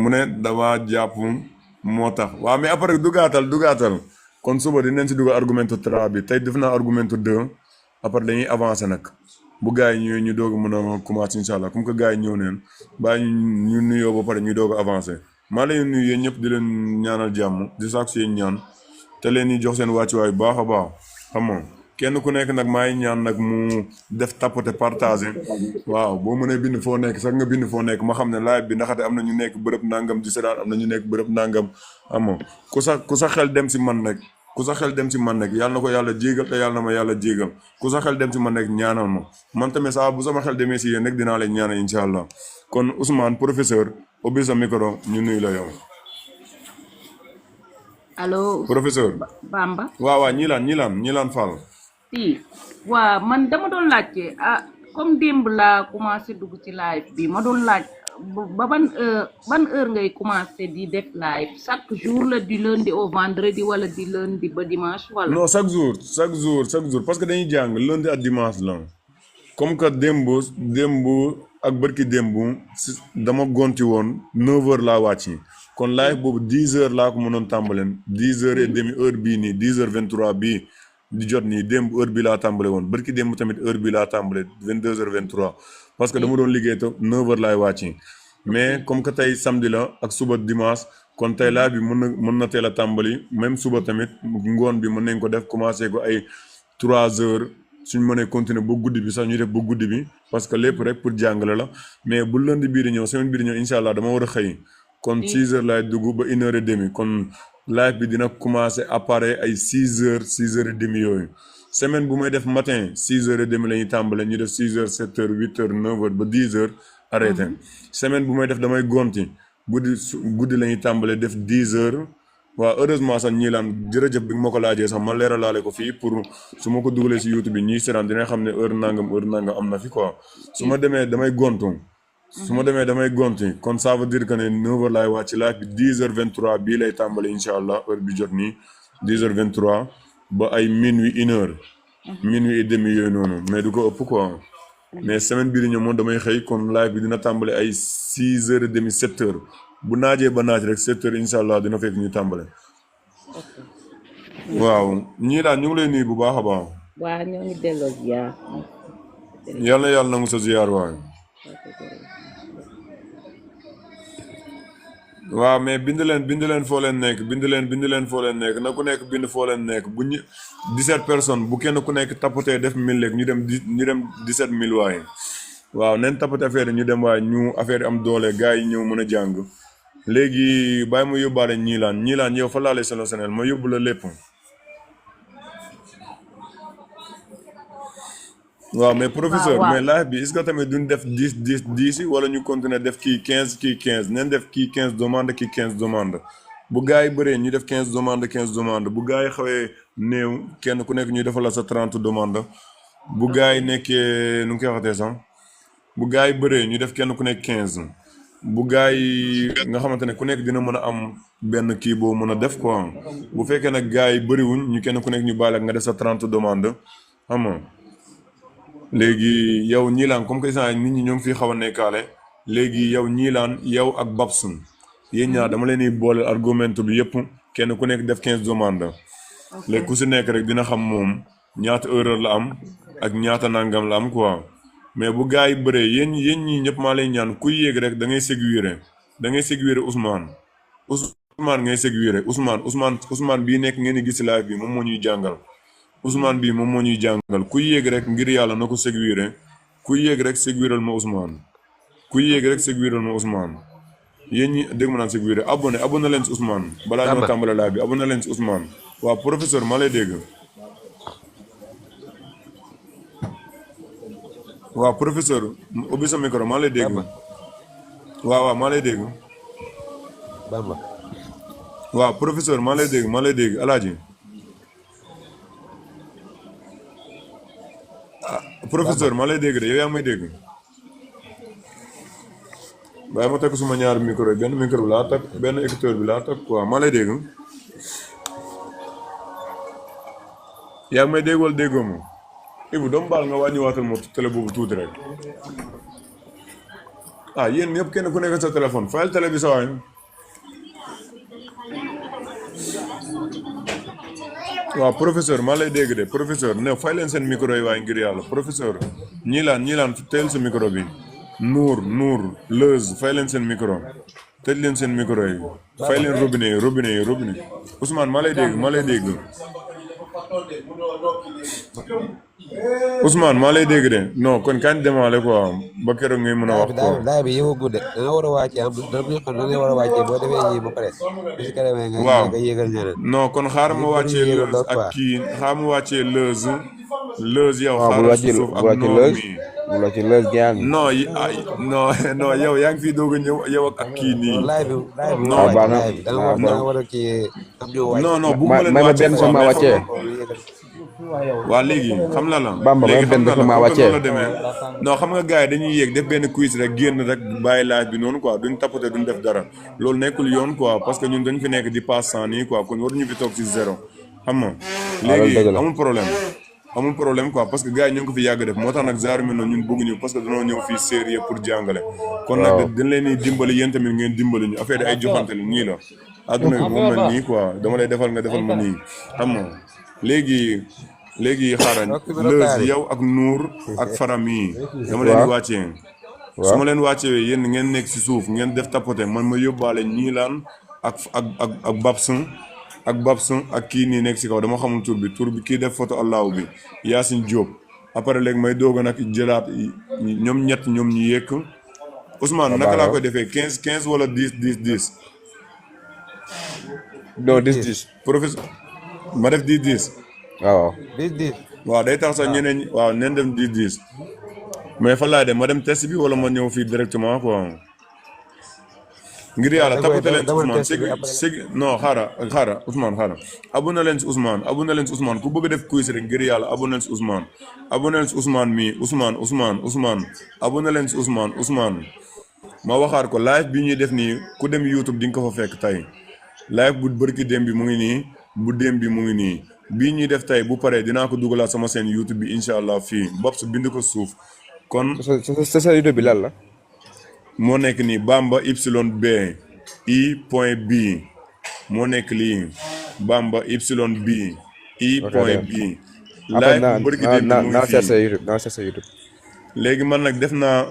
[SPEAKER 3] mu ne dama jàpp moo tax waaw mais après dugaatal kon suba dinañ si dugal argumento 3 bi tey def naa argumento 2 après dañuy avancer nag bu gars yi ñëwee ñu doog a mën a commencer incha allah comme que gars yi ñëw neen bàyyi ñu nuyoo ba pare ñuy doog a avancer maa leen nuyu yéen ñëpp di leen ñaanal jàmm di sàkku seen ñaan te leen ñi jox seen wàccuwaay baax a baax xam nga kenn ku nekk nag maay ñaan nag mu def tapoter partager waaw boo mënee bind foo nekk sax nga bind foo nekk ma xam ne live bi ndaxate am na ñu nekk bërëb nangam di seetaan am na ñu nekk bërëb nangam xam nga ku sa xel dem si man nag yàlla na ko yàlla jégal te yàlla na ma yàlla jégal ku sa xel dem si man rek ñaanal ma man tamit saa bu sama xel demee si yéen rek dinaa leen ñaanal incha allah kon Ousmane professeur ubbi sa micro ñu nuyu la yow.
[SPEAKER 5] allo
[SPEAKER 3] professeur
[SPEAKER 5] Bamba.
[SPEAKER 3] waaw ñilaan Fall.
[SPEAKER 5] si waaw man dama doon laajte comme démb laa commencé dugg ci live bi ma doon laaj ba ban heure ngay commencé di def live chaque jour la du lundi au vendredi wala di lundi ba dimanche wala.
[SPEAKER 3] non chaque jour parce que dañuy jàng lundi ak dimanche la comme que démb ak bërki démb dama gonti woon 9h laa wàcc kon live boobu 10h laa ko mënoon tàmbaleen 10h30 heure bii nii 10h23 bii di jot nii démb heure bi laa tàmbale woon bërki démb tamit heure bi laa tàmbale 22h23 parce que dama doon liggéey te 9h laay wàcc mais comme que tey samedi la ak suba dimanche kon tey live bi mën na teel a tàmbali même suba tamit ngoon bi mën nañ ko def commencé ko ay 3h suñ mënee continuer ba guddi bi sax ñu def ba guddi bi parce que lépp rek pour jàngale la mais bu lundi bii di ñëw semaine bii di ñëw incha allah dama war a xëy kon 6h laay dugg ba 1h30 kon live bi dina commencer apparaître ay 6h 6h30 yooyu semaine bu may def matin 6h30 la ñuy tàmbale ñu def 6h 7h 8h 9h ba 10h arrêté semaine bu may def damay gonti guddi la ñuy tàmbale def 10h waaw heureusement sax ñii laan jërëjëf bi ma ko laajee sax ma leeralaale ko fii pour su ma ko dugalee si YouTube bi ñii seetaan dina xam ne heure nangam am na fi quoi su ma demee damay gonti kon ça veut dire que ne 9h laay wàcc live bi 10h23 bii lay tàmbale incha allah heure bi jot nii 10h23 ba ay minuit 1h minuit et demi yooyu noonu mais du ko ëpp quoi mais semaine bii di ñëw moom damay xëy kon live bi dina tàmbale ay 6h30 7h bu naajee ba naaj rek 7h incha allah dina fekk ñu tàmbale. waaw ñii daal ñu ngi lay nuyu bu baax a baax.
[SPEAKER 5] waa ñoo ngi delloo ziar.
[SPEAKER 3] yàlla na yàlla nangu sa ziar waay. waaw mais bind leen foo leen nekk bind leen foo leen nekk na ku nekk bind foo leen nekk bu ñu 17 personnes bu kenn ku nekk tapotee def 1000 rek ñu dem 17000 waaye waaw neen tapote affaire ñu dem waaye ñu affaire am doole gars yi ñëw mën a jàng léegi bàyyi ma yóbbaale ñiilaan yow fa laa lay sélectionnel ma yóbbu la lépp. waaw mais professeur mais live bi est-ce que tamit duñ def 10 wala ñu continuer def kii 15 neen def kii 15 demande kii 15 demande bu gars yi bëree ñu def 15 demande bu gars yi xawee néew kenn ku nekk ñu defal la sa 30 demande bu gars yi nekkee nu ngi koy waxatee sax bu gars yi bëree ñu def kenn ku nekk 15 bu gars yi nga xamante ne ku nekk dina mën a am benn kii boo mën a def quoi bu fekkee nag gars yi bëriwuñ ñu kenn ku nekk ñu baal ak nga def sa 30 demande xam nga léegi yow ñiilaan comme que sant nit ñi ñoo ngi fii xaw a nekkaale léegi yow ñiilaan yow ak Babson yéen ñaar dama leen di boole argument bi yëpp kenn ku nekk def 15 demande léegi ku si nekk rek dina xam moom ñaata erreur la am ak ñaata nangam la am quoi mais bu gars yi bëree yéen ñii ñëpp maa lay ñaan kuy yéeg rek da ngay sécuriser Ousmane ngay sécuriser Ousmane bii nekk ngeen di gis live bi moom moo ñuy jàngal Ousmane bii moom moo ñuy jàngal kuy yéeg rek ngir yàlla na ko sécuriser kuy yéeg rek sécuriser ma Ousmane yéen ñi dégg ma naan sécuriser abonné leen si Ousmane balaa ñoo tàmbale live bi abonné leen si Ousmane waaw professeur maa lay dégg waaw professeur ubbi sa micro maa lay dégg waaw maa lay dégg
[SPEAKER 6] Bamba
[SPEAKER 3] waaw professeur maa lay dégg alaaji professeur maa lay dégg de yow yaa ngi may dégg bàyyi ma takk suma ñaari micro yi benn micro bi laa takk benn écouteur bi laa takk waaw maa lay dégg yaa ngi may dégg wala déggoo ma Ibu doomu baal nga wàññiwaatal ma télé boobu tuuti rek yéen ñëpp kenn ku nekk sa téléphone fayal télé bi sa waay waaw professeur maa lay dégg de professeur ne fay leen seen micro yi waaye ngir yàlla professeur ñiilaan teel sa micro bi Nour Leuz fay leen seen micro tëj leen seen micro yi fay leen robinet yi Ousmane maa lay dégg Ousmane maa lay dégg de non kon kañ demaale quoi ba keroog ngay mën a wax quoi.
[SPEAKER 6] daay bi yëngu gudde da nga war a wàccee war a wàccee boo defee ji ba pare si kanamee nga yéegal ñeneen
[SPEAKER 3] non kon xaaral ma wàccee Leuz ak kii xaaral ma wàccee Leuz yow xaaral si suuf ak noor mi
[SPEAKER 7] bu ci Leuz gaan
[SPEAKER 3] non yow yaa ngi fii doog a ñëw yow ak kii nii
[SPEAKER 6] non war a kii
[SPEAKER 3] non bu ma leen
[SPEAKER 7] benn sama wàccee
[SPEAKER 3] waa léegi xam la
[SPEAKER 7] Bamba
[SPEAKER 3] léegi
[SPEAKER 7] benn sama wàccee
[SPEAKER 3] la demee non xam nga gars yi dañuy yéeg def benn quiz rek génn rek bàyyi laaj bi noonu quoi duñ tapoter duñ def dara loolu nekkul yoon quoi parce que ñun dañ fi nekk di passe sans nii quoi kon waruñu fi toog ci zéro xam nga léegi amul problème quoi parce que gars yi ñoo ngi ko fi yàgg def moo tax nag genre mel noonu ñun bëgguñu parce que dañoo ñëw fii sérieux pour jàngale kon nag dañ leen di dimbali yéen tamit ngeen dimbali ñu affaire ay joxante la nii la adduna bi moom mel nii quoi dama lay defal nga defal ma nii xam nga léegi xaaral Leuz yow ak Nour ak Faram yi dama leen di wàccee su ma leen wàccee yéen ngeen nekk si suuf ngeen def tapoter man ma yóbbaale ñiilaan ak Babson ak kii nii nekk si kaw dama xamul tur bi kii def photo allahu bi Yacine Diop après léegi may doog a nag jëlaat ñoom ñett ñoom ñu yekk Ousmane naka laa koy defee 15 wala 10
[SPEAKER 7] non 10
[SPEAKER 3] professeur ma def 10
[SPEAKER 7] waaw
[SPEAKER 3] waaw day tax sax ñeneen waaw neen dem 10 mais fa laay dem ma dem test bi wala ma ñëw fii directement quoi ngir yàlla tapoter leen si Ousmane non xaara Ousmane xaara abonné leen si Ousmane ku bëgg a def quiz rek ngir yàlla abonné leen si Ousmane abonné leen si Ousmane ma waxaat ko live bi ñuy def nii ku dem YouTube di nga ko fa fekk tey live bu bërki dem bi mu ngi nii bu dem bi mu ngi nii bii ñuy def tey bu paree dinaa ko dugalaat sama seen YouTube bi incha allah fii Babs bind ko suuf kon
[SPEAKER 7] sa YouTube bi lan la.
[SPEAKER 3] moo nekk nii Bamba YB I point B moo nekk lii Bamba YB I point B.
[SPEAKER 7] après
[SPEAKER 3] live bu bëri gi dem mu ngi
[SPEAKER 7] naa seet sa
[SPEAKER 3] fii
[SPEAKER 7] YouTube naa seet sa YouTube.
[SPEAKER 3] léegi man nag def naa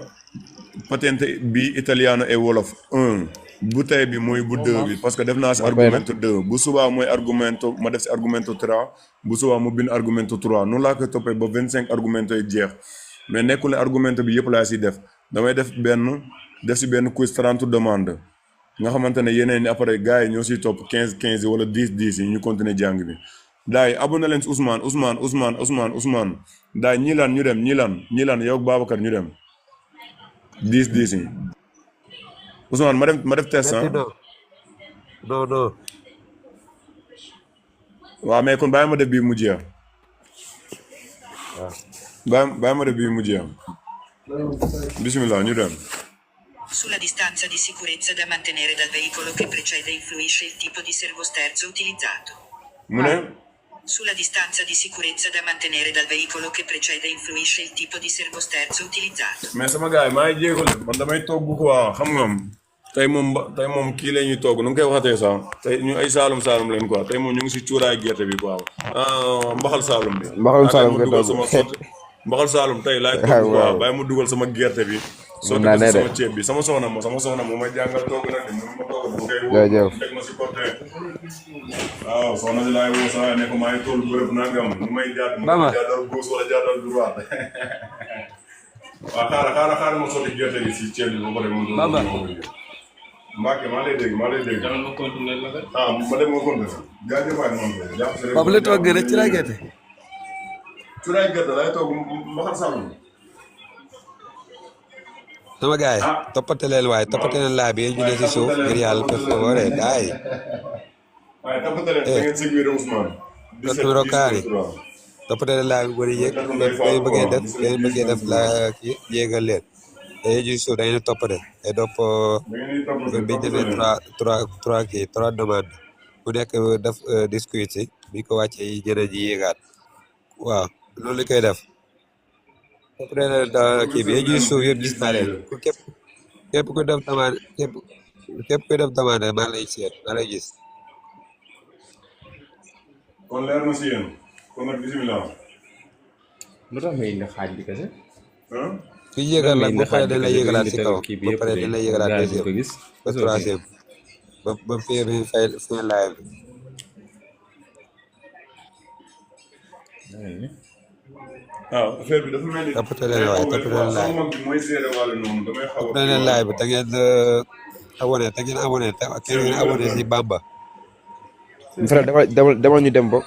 [SPEAKER 3] patente bi italiano et wolof 1 bu tey bi mooy bu 2 bi parce que def naa si argumento 2 bu subaa mooy argumento ma def si argumento 3 bu subaa mu bind argumento 3 noonu laa koy toppee ba 25 argumento yi jeex mais nekkul ne argumento bi yëpp laa si def damay def si benn quiz 30 demande nga xamante ne yeneen ni après gars yi ñoo siy topp 15 wala 10 yi ñu continuer jàng bi daay abonné leen si Ousmane daay ñii laan ñu dem ñii laan yow Babacar ñu dem 10 yi Ousmane ma def test ah.
[SPEAKER 6] non.
[SPEAKER 3] waaw mais kon bàyyi ma def bii mu jeex. bàyyi ma def bii mu jeex. bismillah ñu dem.
[SPEAKER 4] Sulla distanza di sicurezza da mantenere dal veicolo che precede influisce il tipo di servosterzo utilizzato.
[SPEAKER 3] mu ne.
[SPEAKER 4] Sulla distanza di sicurezza da mantenere dal veicolo che precede influisce il tipo di servosterzo utilizzato.
[SPEAKER 3] mais sama gars yi maa ngi jégalu man damay togg quoi xam nga tey moom kii la ñuy togg nu nga koy waxatee sax tey ñu ay saalum leen quoi tey moom ñu ngi si cuuraay gerte bi quoi mbaxal saalum bi.
[SPEAKER 7] mbaxal saalum nga togg
[SPEAKER 3] mbaxal saalum tey laay togg quoi bàyyi ma dugal sama gerte bi. soo defee sama ceeb bi sama soxna moo may jàngal togg nag de mënu ma togg bu koy woo teg ma si côté waaw soxna si laay woo saa ne ko maa ngi toll bërëb nangam nu may jaadal gauche wala jaadal droite waaw xaaral ma sotti gerte gi si ceeb bi ba pare mu Mbacke maa lay dégg ma continuer la rek ma dem nga continuer jaajëf waay moom
[SPEAKER 6] Papa la togg rek ci lay gerte
[SPEAKER 3] lay togg mbaxal saalum
[SPEAKER 6] sama gars yi toppate leen laa bi ñu ne si suuf ngir yàlla per favore dai
[SPEAKER 3] waaye toppate leen da ngeen seguir Ousmane
[SPEAKER 6] numéro carré toppate leen laa bi bari yëg ngay bëggee def la kii yéegal leen dañuy ji suuf dañu ne toppate et donc biñ defee trois demande bu nekk def discuter si bi ko wàccee yi ñeneen ñi yéegaat waaw loolu li koy def toppate leen kii bi ji suuf yëpp gis naa leen képp ku def demande képp ku def demande maa lay seet maa lay gis
[SPEAKER 3] kon leer na si yéen kon nag bisimilah
[SPEAKER 8] lu tax may indi xaaj bi kese
[SPEAKER 6] ki yéegal nag ba pare dañ lay yéegalaat si kaw ba pare dañ lay yéegalaat deuxième ba troisième ba fii bi fay live bi
[SPEAKER 3] affaire bi dafa mel ni
[SPEAKER 6] toppate leen waaye toppate leen live
[SPEAKER 3] mag bi mooy gérer wàllu noonu damay xaw
[SPEAKER 6] toppate leen live bi da ngeen abonné kenn ngeen abonné si Bamba
[SPEAKER 7] frère demal ñu dem ba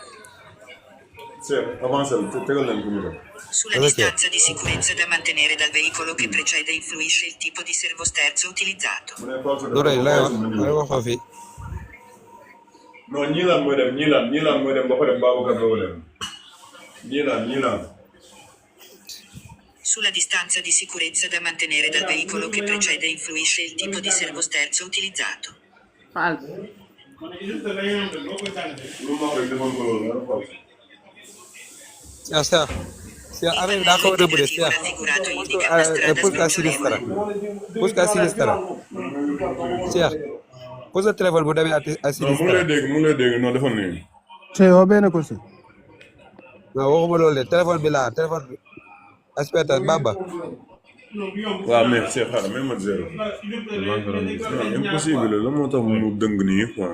[SPEAKER 3] avancé tegal leen ko ñu dem.
[SPEAKER 4] Sulla distanza di sicurezza da mantenere dal veicolo che precede influisce il tipo di servosterzo utilizzato.
[SPEAKER 6] lay waxoo fi
[SPEAKER 3] non ñii laan mooy dem ba pare Babacar doo dem ñii laan
[SPEAKER 4] Sulla distanza di sicurezza da mantenere dal veicolo che precede influisce il tipo di servosterzo utilizzato.
[SPEAKER 5] Falso.
[SPEAKER 3] lu ma wax rek defoon ko loolu
[SPEAKER 6] sia arriva da come pure sia busca a sinistra sia cosa telefono bu demee a sinistra
[SPEAKER 3] mu ngi lay dégg non defoon nii
[SPEAKER 9] Cioè, va bene così.
[SPEAKER 6] non waxuma loolu de téléphone bi laa téléphone bi aspetta Bamba
[SPEAKER 3] waaw mais c'est xaaral même ma zéro impossible la moo tax mu dëng nii quoi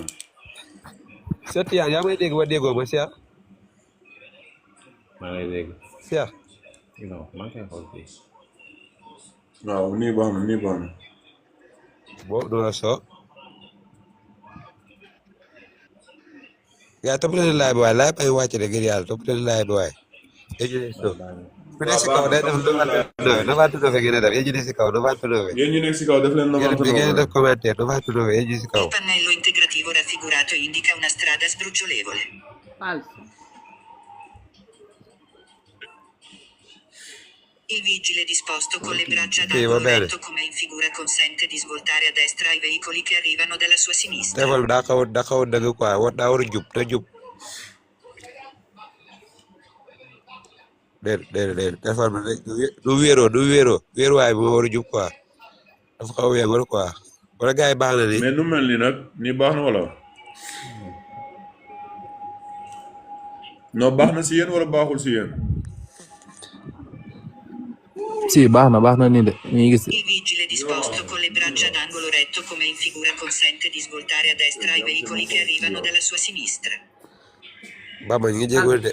[SPEAKER 6] seet yaa may dégg ba déggoo ma sia
[SPEAKER 8] maa ngi lay dégg
[SPEAKER 6] sia
[SPEAKER 8] non maa ngi koy xool fii
[SPEAKER 3] waaw nii baax na
[SPEAKER 6] bo doo so yaa topp leen laay bi waaye laay bay wàcc de ngir yàlla topp leen laay bi waaye ku nekk si kaw day def 99 ngeen def yéen ñu nekk si kaw 99
[SPEAKER 3] yéen ñu nekk si kaw def leen 99
[SPEAKER 6] ngeen def commentaire 99 yéen ñu si kaw
[SPEAKER 4] Il pannello integrativo raffigurato indica una strada sdrucciolevole.
[SPEAKER 5] Falso.
[SPEAKER 4] Il vigile disposto con le braccia ad
[SPEAKER 6] Sì, va
[SPEAKER 4] angolo
[SPEAKER 6] bene.
[SPEAKER 4] retto come in figura consente di svoltare a destra ai veicoli che arrivano dalla sua sinistra.
[SPEAKER 6] téléphone bi daa xaw a dëgg quoi daa war a jub te jub déedéet téléphone bi rek du wéeruwaay bi moo war a jub quoi dafa xaw a yëngal quoi wala gars yi baax na ni
[SPEAKER 3] mais nu mel ni nag ni baax na wala non baax na si yéen wala baaxul si yéen.
[SPEAKER 7] si baax na nii de ñu ngi gis.
[SPEAKER 4] Il vigile disposto con le braccia d'angolo retto come in figura consente di svoltare a destra ai veicoli che arrivano dalla sua sinistra.
[SPEAKER 6] Baba ñu ngi jégalu de.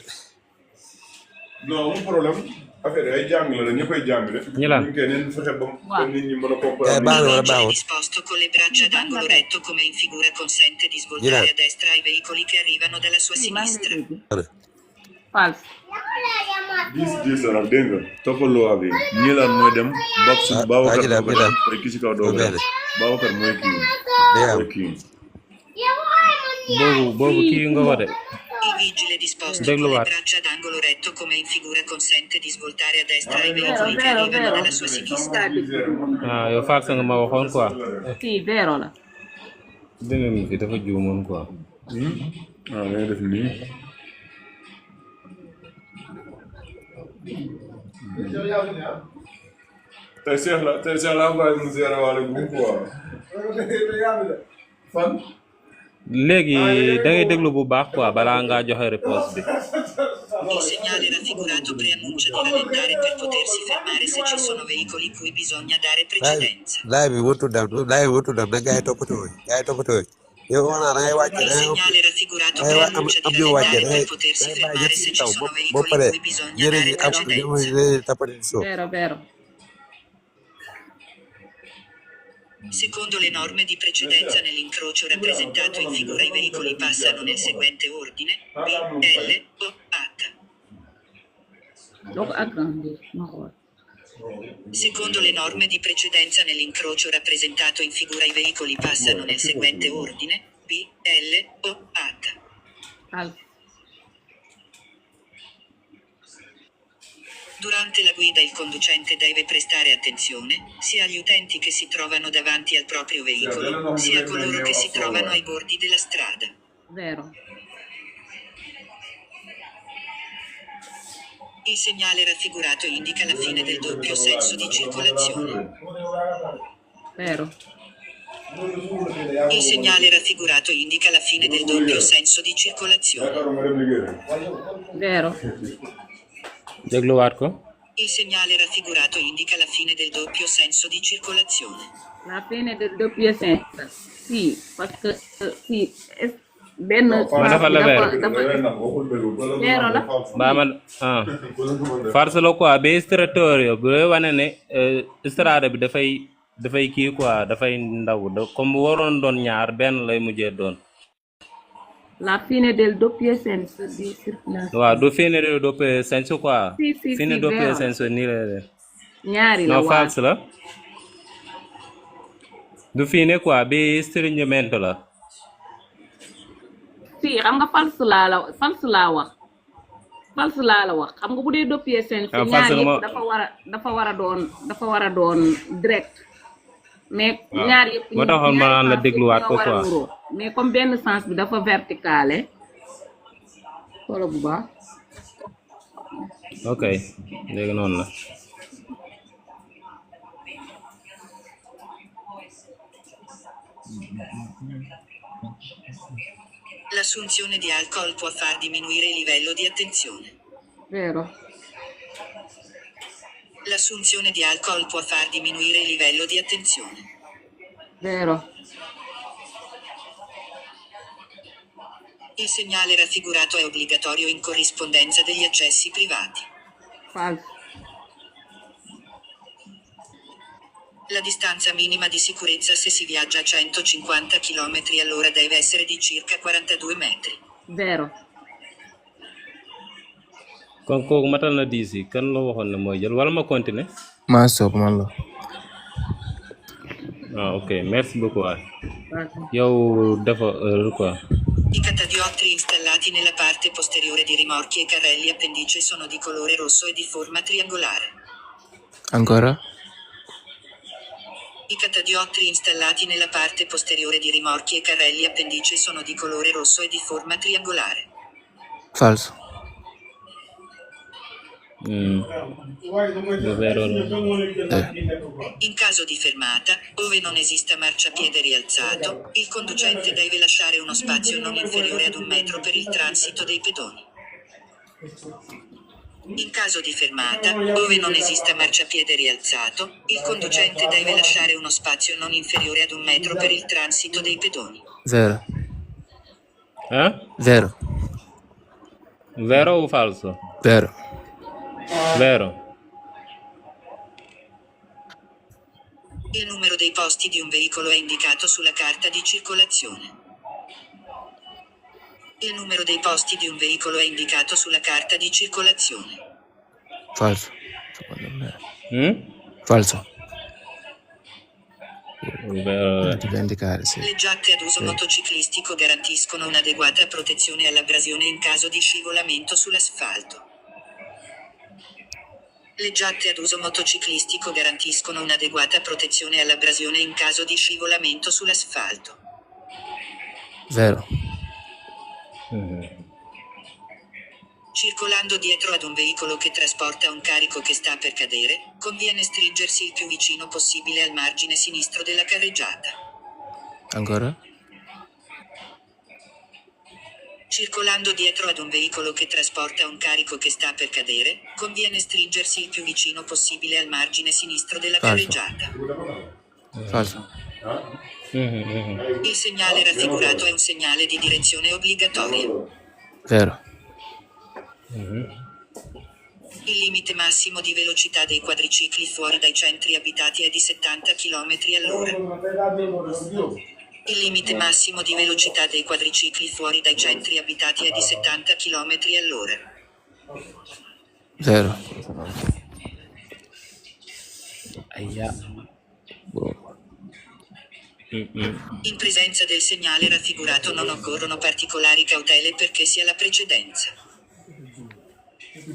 [SPEAKER 3] non amul problème affaire ay jàng la ñëppay jàng de.
[SPEAKER 8] ñu la
[SPEAKER 3] ñu ngi koy neen fexe ba nit ñi mën a
[SPEAKER 6] baax
[SPEAKER 3] comprendre.
[SPEAKER 6] na wala
[SPEAKER 4] Il vigile
[SPEAKER 6] baaxul.
[SPEAKER 4] disposto con le braccia d'angolo retto come in figura consente di svoltare a destra ai veicoli che arrivano dalla sua sinistra.
[SPEAKER 5] False.
[SPEAKER 3] 10 la dégg nga toppal loi bi ñi lan mooy dem box Babacar
[SPEAKER 6] ñu dem
[SPEAKER 3] mooy ki si kaw doo dem Babacar mooy kii mooy kii
[SPEAKER 8] boobu kii nga ko de
[SPEAKER 4] Il vigile disposto con
[SPEAKER 8] Deglo
[SPEAKER 4] le
[SPEAKER 8] guarda.
[SPEAKER 4] braccia d'angolo retto come in figura consente di svoltare a destra ai veicoli che arrivano dalla sua sinistra.
[SPEAKER 8] ah yow faak sa nga ma waxoon quoi
[SPEAKER 5] Si vero la.
[SPEAKER 8] beneen bi dafa juumoon quoi
[SPEAKER 3] waaw ngay def nii tey Cheikh la envoyé mu zéro wala bu quoi fan
[SPEAKER 8] léegi da ngay déglu bu baax quoi balaa ngaa joxe réponse bi
[SPEAKER 4] Il segnale raffigurato preannuncia di rallentare per potersi fermare se ci sono veicoli cui bisogna dare precedenza.
[SPEAKER 6] laay bi wëttu dam na gars yi toppatoo yow wax naa da ngay wàcce
[SPEAKER 4] Il
[SPEAKER 6] da ngay
[SPEAKER 4] segnale raffigurato
[SPEAKER 6] am
[SPEAKER 4] preannuncia di
[SPEAKER 6] ñu wàcce
[SPEAKER 4] rallentare
[SPEAKER 6] da ngay
[SPEAKER 4] per potersi
[SPEAKER 6] bàyyi
[SPEAKER 4] fermare
[SPEAKER 6] ñëpp
[SPEAKER 4] se
[SPEAKER 6] si
[SPEAKER 4] ci
[SPEAKER 6] taw
[SPEAKER 4] sono
[SPEAKER 6] boo
[SPEAKER 4] veicoli
[SPEAKER 6] paree
[SPEAKER 4] cui bisogna
[SPEAKER 6] yéen
[SPEAKER 4] dare
[SPEAKER 6] ñi
[SPEAKER 4] precedenza.
[SPEAKER 6] tapati suuf
[SPEAKER 5] Vero.
[SPEAKER 4] Secondo le norme di precedenza nell'incrocio rappresentato in figura i veicoli passano nel seguente ordine: B, L, O, H.
[SPEAKER 5] Donc agrandir. Ma xool.
[SPEAKER 4] Secondo le norme di precedenza nell'incrocio rappresentato in figura i veicoli passano nel seguente ordine: B, L, O, H.
[SPEAKER 5] False.
[SPEAKER 4] Durante la guida il conducente deve prestare attenzione sia agli utenti che si trovano davanti al proprio veicolo, sia a coloro che si trovano ai bordi della strada.
[SPEAKER 5] Vero.
[SPEAKER 4] Il segnale raffigurato indica la fine del doppio senso di circolazione.
[SPEAKER 5] Vero.
[SPEAKER 4] Il segnale raffigurato indica la fine del doppio senso di circolazione.
[SPEAKER 5] Vero.
[SPEAKER 8] dégluwaat ko
[SPEAKER 4] Il segnale raffigurato indica la fine del doppio senso di circolazione.
[SPEAKER 5] La fine del doppio senso. Si, parce que si benn
[SPEAKER 8] Ma dafa la vero.
[SPEAKER 5] vero la.
[SPEAKER 8] mbaa man farce la quoi ba strattorio bu wane ne strada bi dafay kii quoi dafay ndaw comme bu waroon doon ñaar benn lay mujjee doon
[SPEAKER 5] La fine del doppio senso di circolazione.
[SPEAKER 8] waaw du fine de doppio senso quoi
[SPEAKER 5] Si,
[SPEAKER 8] fine doppio
[SPEAKER 5] vero.
[SPEAKER 8] senso nii la
[SPEAKER 5] Ñaari la
[SPEAKER 8] non
[SPEAKER 5] waa.
[SPEAKER 8] false la du fine quoi bi stringimento la
[SPEAKER 5] Si xam nga false laa wax. False laa la wax. Xam nga bu dee doppio senso
[SPEAKER 8] Ah,
[SPEAKER 5] ñaar
[SPEAKER 8] false la
[SPEAKER 5] yëpp
[SPEAKER 8] ma-
[SPEAKER 5] dafa war a doon direct. Mais
[SPEAKER 8] waaw.
[SPEAKER 5] ñaar yëpp
[SPEAKER 8] moo taxoon ma naan la
[SPEAKER 5] ñaari
[SPEAKER 8] dégluwaat
[SPEAKER 5] sens
[SPEAKER 8] ko
[SPEAKER 5] yëpp ñoo war a
[SPEAKER 8] quoi.
[SPEAKER 5] nuroo. Mais comme benn sens bi dafa verticale. Xoolal bu baax.
[SPEAKER 8] ok léegi noonu la
[SPEAKER 4] L'assunzione di alcol può far diminuire il livello di attenzione.
[SPEAKER 5] Vero.
[SPEAKER 4] L'assunzione di alcol può far diminuire il livello di attenzione.
[SPEAKER 5] Vero.
[SPEAKER 4] Il segnale raffigurato è obbligatorio in corrispondenza degli accessi privati.
[SPEAKER 5] False.
[SPEAKER 4] La distanza minima di sicurezza se si viaggia a 150 km all'ora deve essere di circa 42 metri.
[SPEAKER 5] Vero.
[SPEAKER 8] kon kooku matal na 10 yi kan la waxoon ne mooy jël wala ma continuer
[SPEAKER 7] maa soob man la.
[SPEAKER 8] ah ok merci beaucoup waay
[SPEAKER 5] False.
[SPEAKER 8] yow dafa heure quoi
[SPEAKER 4] I catadioptri installati nella parte posteriore di rimorchi e carrelli appendice sono di colore rosso e di forma triangolare.
[SPEAKER 7] Ancora?
[SPEAKER 4] I catadioptri installati nella parte posteriore di rimorchi e carrelli appendice sono di colore rosso e di forma triangolare.
[SPEAKER 7] Falso.
[SPEAKER 8] Vero.
[SPEAKER 4] In caso di fermata, ove non esista marciapiede rialzato, il conducente deve lasciare uno spazio non inferiore ad 1 metro per il transito dei pedoni. In caso di fermata, ove non esista marciapiede rialzato, il conducente deve lasciare uno spazio non inferiore ad 1 metro per il transito dei pedoni.
[SPEAKER 7] Zero.
[SPEAKER 8] Vero o falso?
[SPEAKER 7] Vero.
[SPEAKER 8] Vero.
[SPEAKER 4] Il numero dei posti di un veicolo è indicato sulla carta di circolazione. Il numero dei posti di un veicolo è indicato sulla carta di circolazione.
[SPEAKER 7] Falso. Secondo me. Falso.
[SPEAKER 8] Vero.
[SPEAKER 7] Devi indicare, sì.
[SPEAKER 4] Le giatte ad uso motociclistico garantiscono un'adeguata protezione all'abrasione in caso di scivolamento sull'asfalto. Le giatte ad uso motociclistico garantiscono un'adeguata protezione all'abrasione in caso di scivolamento sull'asfalto.
[SPEAKER 7] Vero.
[SPEAKER 4] Circolando dietro ad un veicolo che trasporta un carico che sta per cadere, conviene stringersi il più vicino possibile al margine sinistro della carreggiata.
[SPEAKER 7] Ancora?
[SPEAKER 4] Circolando dietro ad un veicolo che trasporta un carico che sta per cadere, conviene stringersi il più vicino possibile al margine sinistro della carreggiata.
[SPEAKER 7] Falso.
[SPEAKER 4] Il segnale raffigurato è un segnale di direzione obbligatoria.
[SPEAKER 7] Vero.
[SPEAKER 4] Il limite massimo di velocità dei quadricicli fuori dai centri abitati è di 70 km all'ora. Il limite massimo di velocità dei quadricicli fuori dai centri abitati è di 70 km all'ora.
[SPEAKER 7] Zero.
[SPEAKER 4] In presenza del segnale raffigurato non occorrono particolari cautele perché sia la precedenza.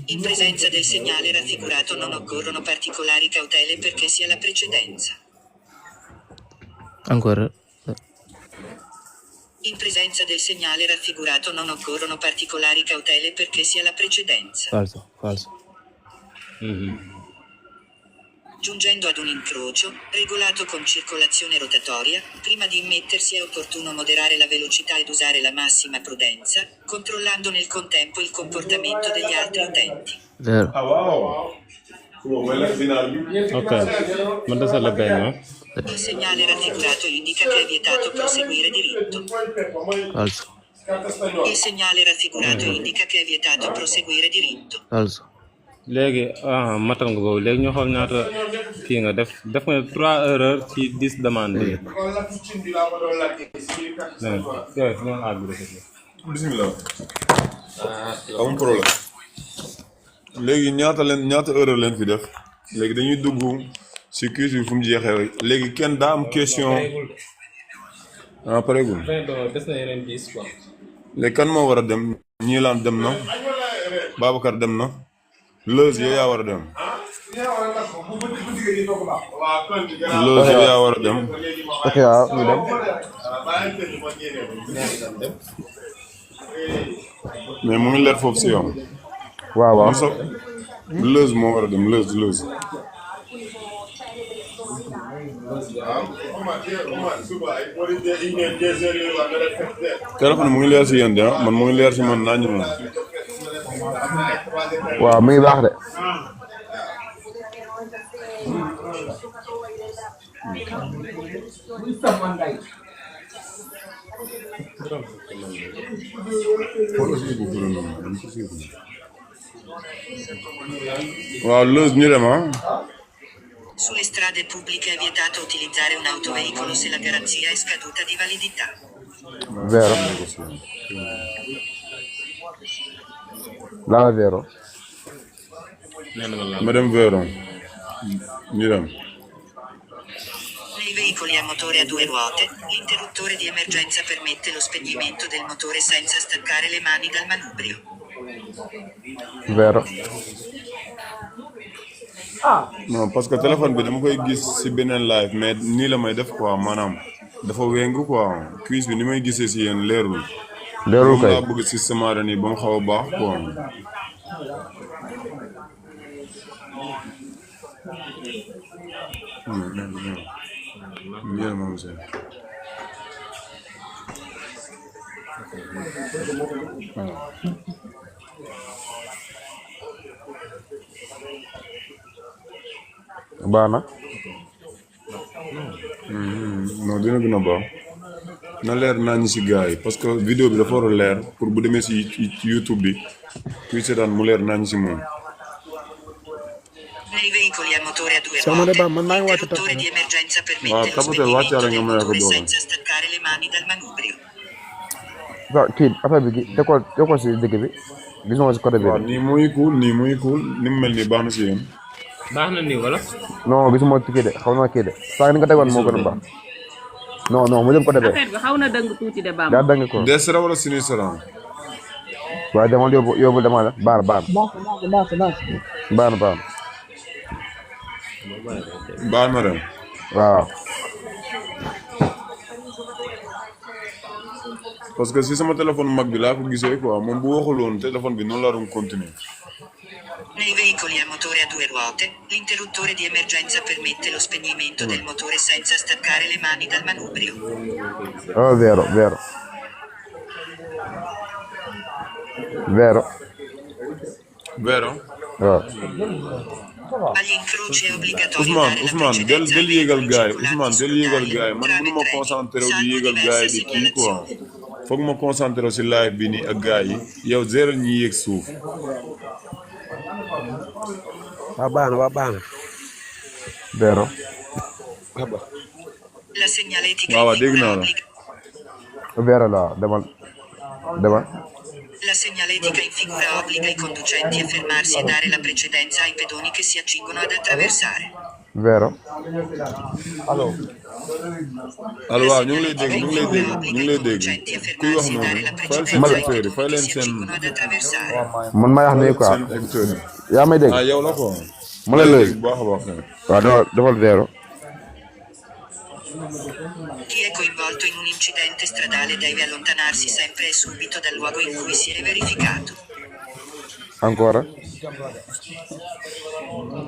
[SPEAKER 4] In presenza del segnale raffigurato non occorrono particolari cautele perché sia la precedenza.
[SPEAKER 7] Ancora?
[SPEAKER 4] In presenza del segnale raffigurato non occorrono particolari cautele perché sia la precedenza.
[SPEAKER 7] Falso.
[SPEAKER 4] Giungendo ad un incrocio, regolato con circolazione rotatoria, prima di immettersi è opportuno moderare la velocità ed usare la massima prudenza, controllando nel contempo il comportamento degli altri utenti.
[SPEAKER 7] Vero.
[SPEAKER 8] Ok, ma adesso la bene,
[SPEAKER 4] Il segnale raffigurato indica che è vietato proseguire diritto.
[SPEAKER 7] Falso.
[SPEAKER 4] Il segnale raffigurato indica che è vietato proseguire diritto.
[SPEAKER 7] Falso.
[SPEAKER 8] léegi matal nga boobu léegi ñu xool ñaata kii nga def nga 3 erreurs ci 10 demandes yi.
[SPEAKER 3] bismillah amul problème léegi ñaata heure leen fi def léegi dañuy dugg si quiz bi fu mu jeexee léegi kenn daa am question pareegul
[SPEAKER 8] des na yeneen 10 quoi.
[SPEAKER 3] léegi kan moo war a dem ñiilaan dem na Babacar dem na Leuz yow yaa war a dem Leuz yow yaa war a dem
[SPEAKER 7] Ok, waaw ñu dem.
[SPEAKER 3] mais mu ngi leer foofu si yow
[SPEAKER 7] waaw.
[SPEAKER 3] Leuz moo war a dem Leuz téléphone mu ngi leer si yéen de man mu ngi leer si man naa ñu moom
[SPEAKER 7] waaw mu ngi baax de.
[SPEAKER 3] waaw Leuz ñu dem
[SPEAKER 4] Sulle strade pubbliche è vietato utilizzare un autoveicolo se la garanzia è scaduta di validità.
[SPEAKER 7] Vero. La vero.
[SPEAKER 3] ma dem vero ñu dem
[SPEAKER 4] Nei veicoli a motore a 2 ruote, l'interruttore di emergenza permette lo spegnimento del motore senza staccare le mani dal manubrio.
[SPEAKER 7] Vero.
[SPEAKER 3] non parce que téléphone bi dama koy gis si beneen live mais nii la may def quoi maanaam dafa wéngu quoi quiz bi ni may gisee si yéen leerul
[SPEAKER 7] Leerul
[SPEAKER 3] moom
[SPEAKER 7] kay.
[SPEAKER 3] laa bëgg systémaire nii ba mu xaw a baax quoi Bien, mon cher.
[SPEAKER 7] baax na.
[SPEAKER 3] Non dina gën a baax na leer naa ñu si gars yi parce que vidéo bi dafa war a leer pour bu demee si YouTube bi kuy seetaan mu leer naa ñu si moom.
[SPEAKER 4] Nei veicoli a motore a due
[SPEAKER 9] Siamo
[SPEAKER 4] ruote,
[SPEAKER 9] dei bambini, ma guarda,
[SPEAKER 4] l'interruttore di emergenza
[SPEAKER 3] Ah,
[SPEAKER 4] permette lo
[SPEAKER 3] tapote
[SPEAKER 4] spegnimento
[SPEAKER 3] wàccaale
[SPEAKER 4] del
[SPEAKER 3] nga may ko
[SPEAKER 4] motore
[SPEAKER 3] doon.
[SPEAKER 4] senza staccare le mani dal manubrio.
[SPEAKER 7] waaw kii affaire bi te ko si digg bi gisuma ko si côté bi.
[SPEAKER 3] waaw nii muy cool ni mu mel nii baax na si yéen.
[SPEAKER 8] baax na nii wala.
[SPEAKER 7] non gisuma kii de xaw na kii de saa ni nga tegoon moo gën a baax. non mu dem côté bee.
[SPEAKER 5] affaire bi xaw na dëng tuuti de Bamba.
[SPEAKER 7] daa dang ko.
[SPEAKER 3] Destra wala sinistra.
[SPEAKER 7] waaye demal yóbbu demal la baax
[SPEAKER 3] baax na ren.
[SPEAKER 7] waaw.
[SPEAKER 3] parce que si sama téléphone mag bi laa ko gisee quoi moom bu waxul woon téléphone bi noonu laa doon continuer.
[SPEAKER 4] Nei veicoli a motore a due ruote, l'interruttore di emergenza permette lo spegnimento del motore senza staccare le mani dal manubrio.
[SPEAKER 7] oh vero.
[SPEAKER 3] Vero.
[SPEAKER 7] waaw.
[SPEAKER 4] Agli incroci è obbligatorio dare la
[SPEAKER 3] Ousmane
[SPEAKER 4] precedenza
[SPEAKER 3] del
[SPEAKER 4] ai
[SPEAKER 3] yéegal
[SPEAKER 4] veicoli
[SPEAKER 3] gaay
[SPEAKER 4] circolanti
[SPEAKER 3] Ousmane del
[SPEAKER 4] su
[SPEAKER 3] yéegal
[SPEAKER 4] rotaie,
[SPEAKER 3] gaay man
[SPEAKER 4] trame
[SPEAKER 3] mënuma
[SPEAKER 4] treni,
[SPEAKER 3] concentré wu di
[SPEAKER 4] salvo
[SPEAKER 3] yéegal
[SPEAKER 4] diverse
[SPEAKER 3] gaay di kii quoi
[SPEAKER 4] segnalazioni.
[SPEAKER 3] foog ma concentré wu si live bi nii ak gaay yi yow zéro ñi yéeg suuf.
[SPEAKER 6] waa baax na.
[SPEAKER 7] vero.
[SPEAKER 4] La segnaletica
[SPEAKER 3] waaw
[SPEAKER 4] in
[SPEAKER 3] dégg
[SPEAKER 4] figura
[SPEAKER 3] naa la.
[SPEAKER 7] vero la demal.
[SPEAKER 4] La segnaletica in figura obbliga i conducenti a fermarsi e dare la precedenza ai pedoni che si accingono ad attraversare.
[SPEAKER 7] vero.
[SPEAKER 3] allo waaw ñu ngi lay dégg kuy wax noonu fayal seen écouteurs yi fay leen seen
[SPEAKER 7] man may wax nii quoi.
[SPEAKER 3] seen écouteurs yi.
[SPEAKER 7] yaa may dégg.
[SPEAKER 3] ah yow la quoi.
[SPEAKER 7] mu lay léegi
[SPEAKER 3] bu baax a baax.
[SPEAKER 7] waaw defal vero.
[SPEAKER 4] Chi è coinvolto in un incidente stradale deve allontanarsi sempre e subito dal luogo in cui si è verificato.
[SPEAKER 7] ancora.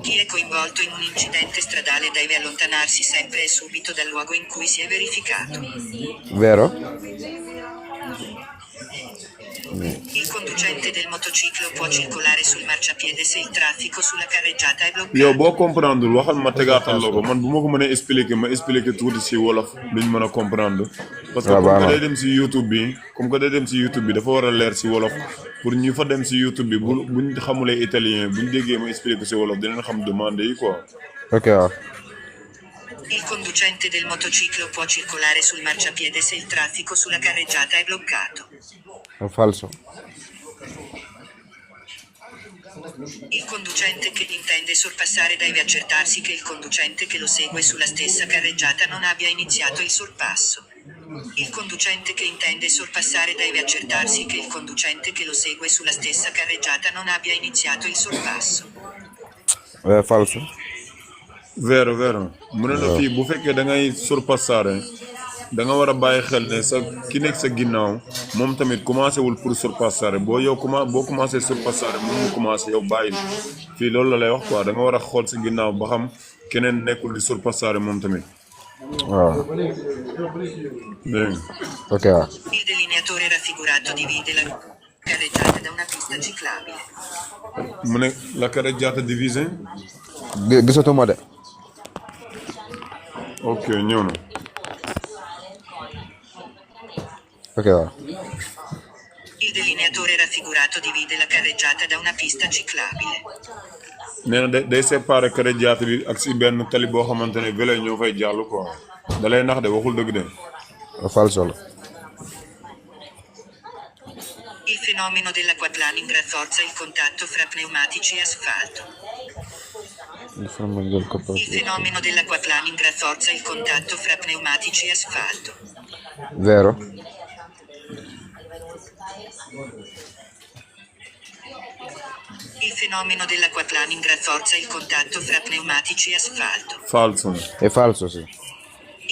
[SPEAKER 4] Chi è coinvolto in un incidente stradale deve allontanarsi sempre e subito dal luogo in cui si è verificato.
[SPEAKER 7] vero.
[SPEAKER 4] Il conducente del motociclo può circolare sul marciapiede se il traffico sulla carreggiata è bloccato.
[SPEAKER 3] yow boo comprendre waxal ma tegaatal la ko man bu ma ko mënee expliquer tuuti si wolof duñ mën a comprendre. parce que comme que day dem si YouTube bi dafa war a leer si wolof pour ñu fa dem si YouTube bi buñ xamulee italien buñ déggee ma expliquer si wolof dinañ xam demande yi quoi.
[SPEAKER 7] ok waaw.
[SPEAKER 4] Il conducente del motociclo può circolare sul marciapiede se il traffico sulla carreggiata è bloccato.
[SPEAKER 7] falso.
[SPEAKER 4] Il conducente che intende sorpassare deve accertarsi che il conducente che lo segue sulla stessa carreggiata non abbia iniziato il sorpasso. Il conducente che intende sorpassare deve accertarsi che il conducente che lo segue sulla stessa carreggiata non abbia iniziato il sorpasso.
[SPEAKER 7] falso.
[SPEAKER 3] vero mu ne la fii bu fekkee da ngay surpassare da nga war a bàyyi xel ne sa ki nekk sa ginnaaw moom tamit commencé wul pour surpassare boo commencé surpassare moom mu commencé yow bàyyi fii loolu la lay wax quoi da nga war a xool sa ginnaaw ba xam keneen nekkul di surpassare moom tamit.
[SPEAKER 7] waaw.
[SPEAKER 3] dégg
[SPEAKER 7] ok waaw.
[SPEAKER 4] Il delineatore raffigurato divide la carreggiata da una pista ciclabile.
[SPEAKER 3] mu ne la carreggiata divise.
[SPEAKER 7] gisatuma de.
[SPEAKER 3] ok ñëw na.
[SPEAKER 7] ok waaw.
[SPEAKER 4] Il delineatore raffigurato divide la carreggiata da una pista ciclabile.
[SPEAKER 3] nee na day séparé carreggiata bi ak si benn tali boo xamante ne vélo ñoo fay jàll quoi da lay nax de waxul dëgg de.
[SPEAKER 7] falso la.
[SPEAKER 4] Il fenomeno dell'aquaplaning rafforza il contatto fra pneumatici e asfalto. Il fenomeno dell'aquaplaning rafforza il contatto fra pneumatici e asfalto.
[SPEAKER 7] vero.
[SPEAKER 4] Il fenomeno dell'aquaplaning rafforza il contatto fra pneumatici e asfalto.
[SPEAKER 3] falso.
[SPEAKER 7] è falso sì.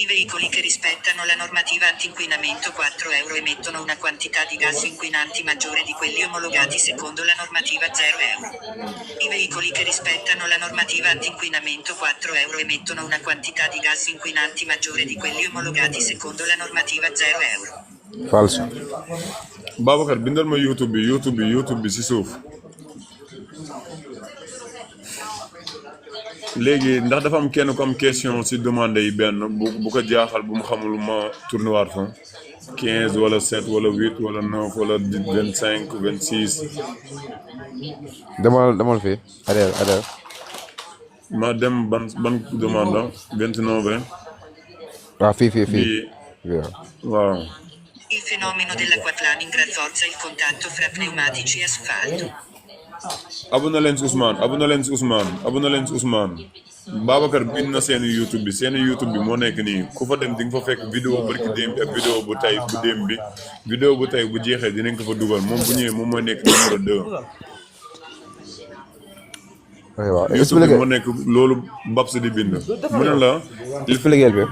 [SPEAKER 4] I veicoli che rispettano la normativa antinquinamento 4 euro emettono una quantità di gas inquinanti maggiore di quelli omologati secondo la normativa 0 euro. I veicoli che rispettano la normativa antinquinamento 4 euro emettono una quantità di gas inquinanti maggiore di quelli omologati secondo la normativa 0 euro.
[SPEAKER 7] falso.
[SPEAKER 3] Babacar bindal ma YouTube bi si suuf léegi ndax dafa am kenn ko am question si demande yi benn bu ko jaaxal bu mu xamul ma tourné waat fa 15 wala 7 wala 8 wala 9 wala 25 26
[SPEAKER 7] demal fii adel
[SPEAKER 3] ma dem ban demande 29
[SPEAKER 7] waaw fii
[SPEAKER 3] bi waaw
[SPEAKER 4] Il fenomeno dell'acquaplaning rafforza il contatto fra pneumatici e asfalto.
[SPEAKER 3] abuna leen si Ousmane Babacar bind na seen YouTube bi moo nekk nii ku fa dem di nga fa fekk vidéo barki démb bi ak vidéo bu tay bu démb bi vidéo bu tay bu jeexee dinañ ko fa dugal moom bu ñëwee moom mooy nekk numéro 2
[SPEAKER 7] waaw
[SPEAKER 3] YouTube bi moo nekk loolu Babs di bind mu ne la
[SPEAKER 7] expliquer bi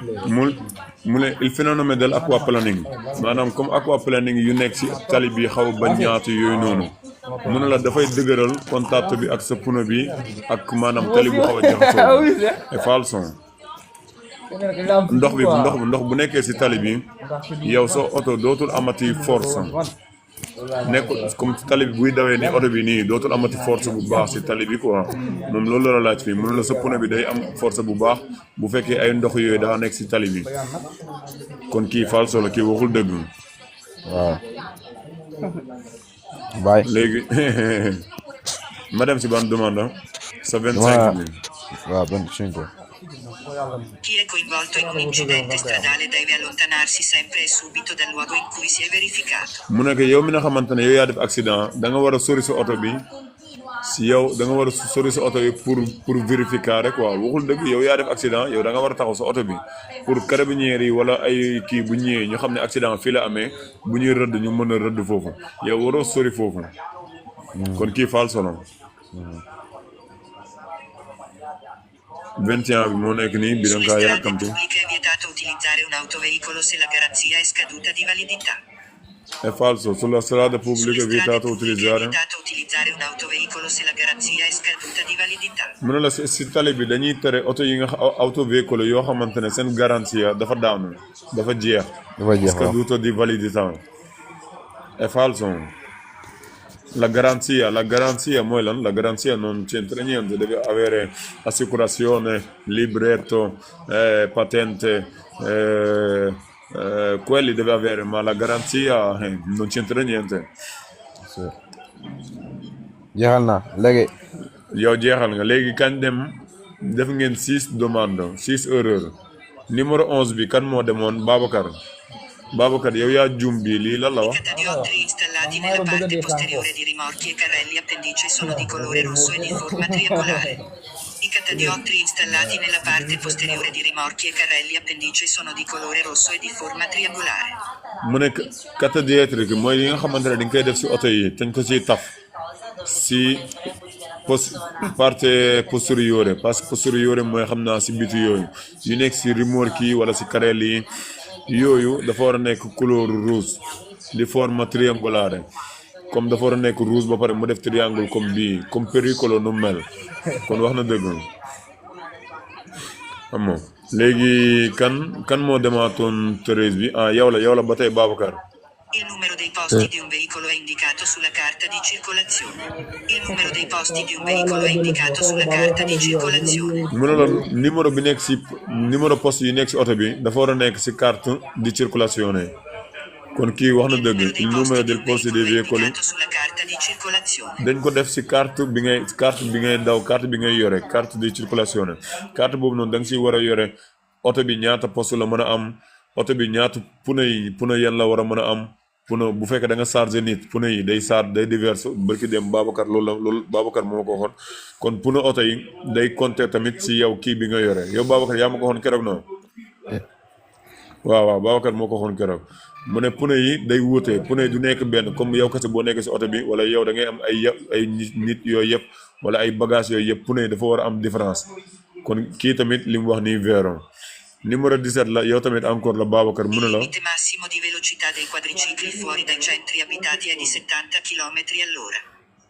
[SPEAKER 3] mu ne il phénomène de l'aquaplaning maanaam comme aquaplaning yu nekk si tali bi xaw ba ñaatu yooyu noonu mu ne la dafay dëgëral contact bi ak sa pneu bi ak maanaam tali bu xaw a jaxasoo et falson ndox bu nekkee si tali bi yow sa oto dootul amati force nekkul comme tali bi buy dawee ni oto bi nii dootul amati force bu baax si tali bi quoi moom loolu la laaj fii mu ne la sa pneu bi day am force bu baax bu fekkee ay ndox yooyu daa nekk si tali bi kon kii falso la kii waxul dëgg
[SPEAKER 7] waaw bye
[SPEAKER 3] léegi ma dem si ban demande sa 25 bi
[SPEAKER 7] waaw 25
[SPEAKER 4] Chi è coinvolto in un incidente stradale deve allontanarsi sempre e subito dal luogo in cui si è verificato.
[SPEAKER 3] mu nekk yow mi nga xamante ne yow yaa def accident da nga war a sori sa oto bi si yow da nga war a sori sa oto bi pour vérifier rek quoi waxul dëgg yow yaa def accident yow da nga war a taxaw sa oto bi pour carabinieri yi wala ay kii bu ñëwee ñu xam ne accident fii la amee bu ñuy rëdd ñu mën a rëdd foofu yow waroo sori foofu kon kii falso la 21 bi moo nekk nii bi da nga kaa yàkkamti
[SPEAKER 4] Pubbliche è vietato utilizzare un autoveicolo se la garanzia è scaduta di validità.
[SPEAKER 3] è falso sulla strada pubblica è
[SPEAKER 4] Sulle strade
[SPEAKER 3] vietato
[SPEAKER 4] pubbliche è
[SPEAKER 3] utilizzare
[SPEAKER 4] vietato utilizzare un autoveicolo se la garanzia è scaduta di validità.
[SPEAKER 3] mu ne la si tali bi dañuy tere oto yi nga autovéhicule yoo xamante ne seen garantia dafa daanu dafa jeex scaduto di validità è falso la garanzia mooy lan la garanzia non c'entra niente deve avere assicurazione libretto patente quelli deve avere ma la garanzia non c'entra niente
[SPEAKER 7] jeexal na léegi
[SPEAKER 3] yow jeexal nga léegi kañ dem def ngeen 6 demandes 6 erreurs numéro 11 bi kan moo demoon Babacar yow yaa juum bi lii lan la wax
[SPEAKER 4] I catadiotri installati nella parte posteriore di rimorchi e carrelli appendice sono di colore rosso e di forma triangolare. I catadiotri installati nella parte posteriore di rimorchi e carrelli appendice sono di colore rosso e di forma triangolare.
[SPEAKER 3] mu nekk catadiatrique mooy li nga xamante ne dañ koy def si oto yi dañ ko ciy taf si parte posteriore parce que posteriore mooy xam naa si bitu yooyu yu nekk si remorque yi wala si carrelli yi yooyu dafa war a nekk couleur rouge di forme triangolare comme dafa war a nekk rouge ba pare mu def triangle comme bii comme pericolo nu mel kon wax na dëgg xam nga léegi kan moo demaatoon 13 bi yow la ba tey Babacar
[SPEAKER 4] Il numero dei posti di un veicolo è indicato sulla carta di circolazione. Il numero dei posti di un veicolo è indicato sulla carta di circolazione.
[SPEAKER 3] mu ne la numéro bi nekk si numéro poste yi nekk si oto bi dafa war a nekk si carte di circolazione kon kii wax na dëgg il numero del posto dei veicoli
[SPEAKER 4] sulla carta di circolazione.
[SPEAKER 3] dañ ko def si carte bi ngay daw carte bi ngay yore carte di circolazione carte boobu noonu da nga siy war a yore oto bi ñaata poste la mën a am oto bi ñaata pneu yan la war a mën a am pneu bu fekkee da nga chargé nit pneu yi day diverse barki dem Babacar loolu Babacar moo ko waxoon kon pneu oto yi day compter tamit si yow kii bi nga yore yow Babacar yaa ma ko waxoon keroog noonu waaw Babacar moo ko waxoon keroog mu ne pneu yi day wuute pneu yi du nekk benn comme yow kese boo nekkee si oto bi wala yow da ngay am ay nit yooyu yëpp wala ay bagages yooyu yëpp pneu yi dafa war a am différence kon kii tamit li mu wax nii véron numéro 17 la yow tamit encore la Babacar mu ne
[SPEAKER 4] Il
[SPEAKER 3] la
[SPEAKER 4] limite massimo di velocità dei quadricicli fuori dai centri abitati è di 70 km all'ora.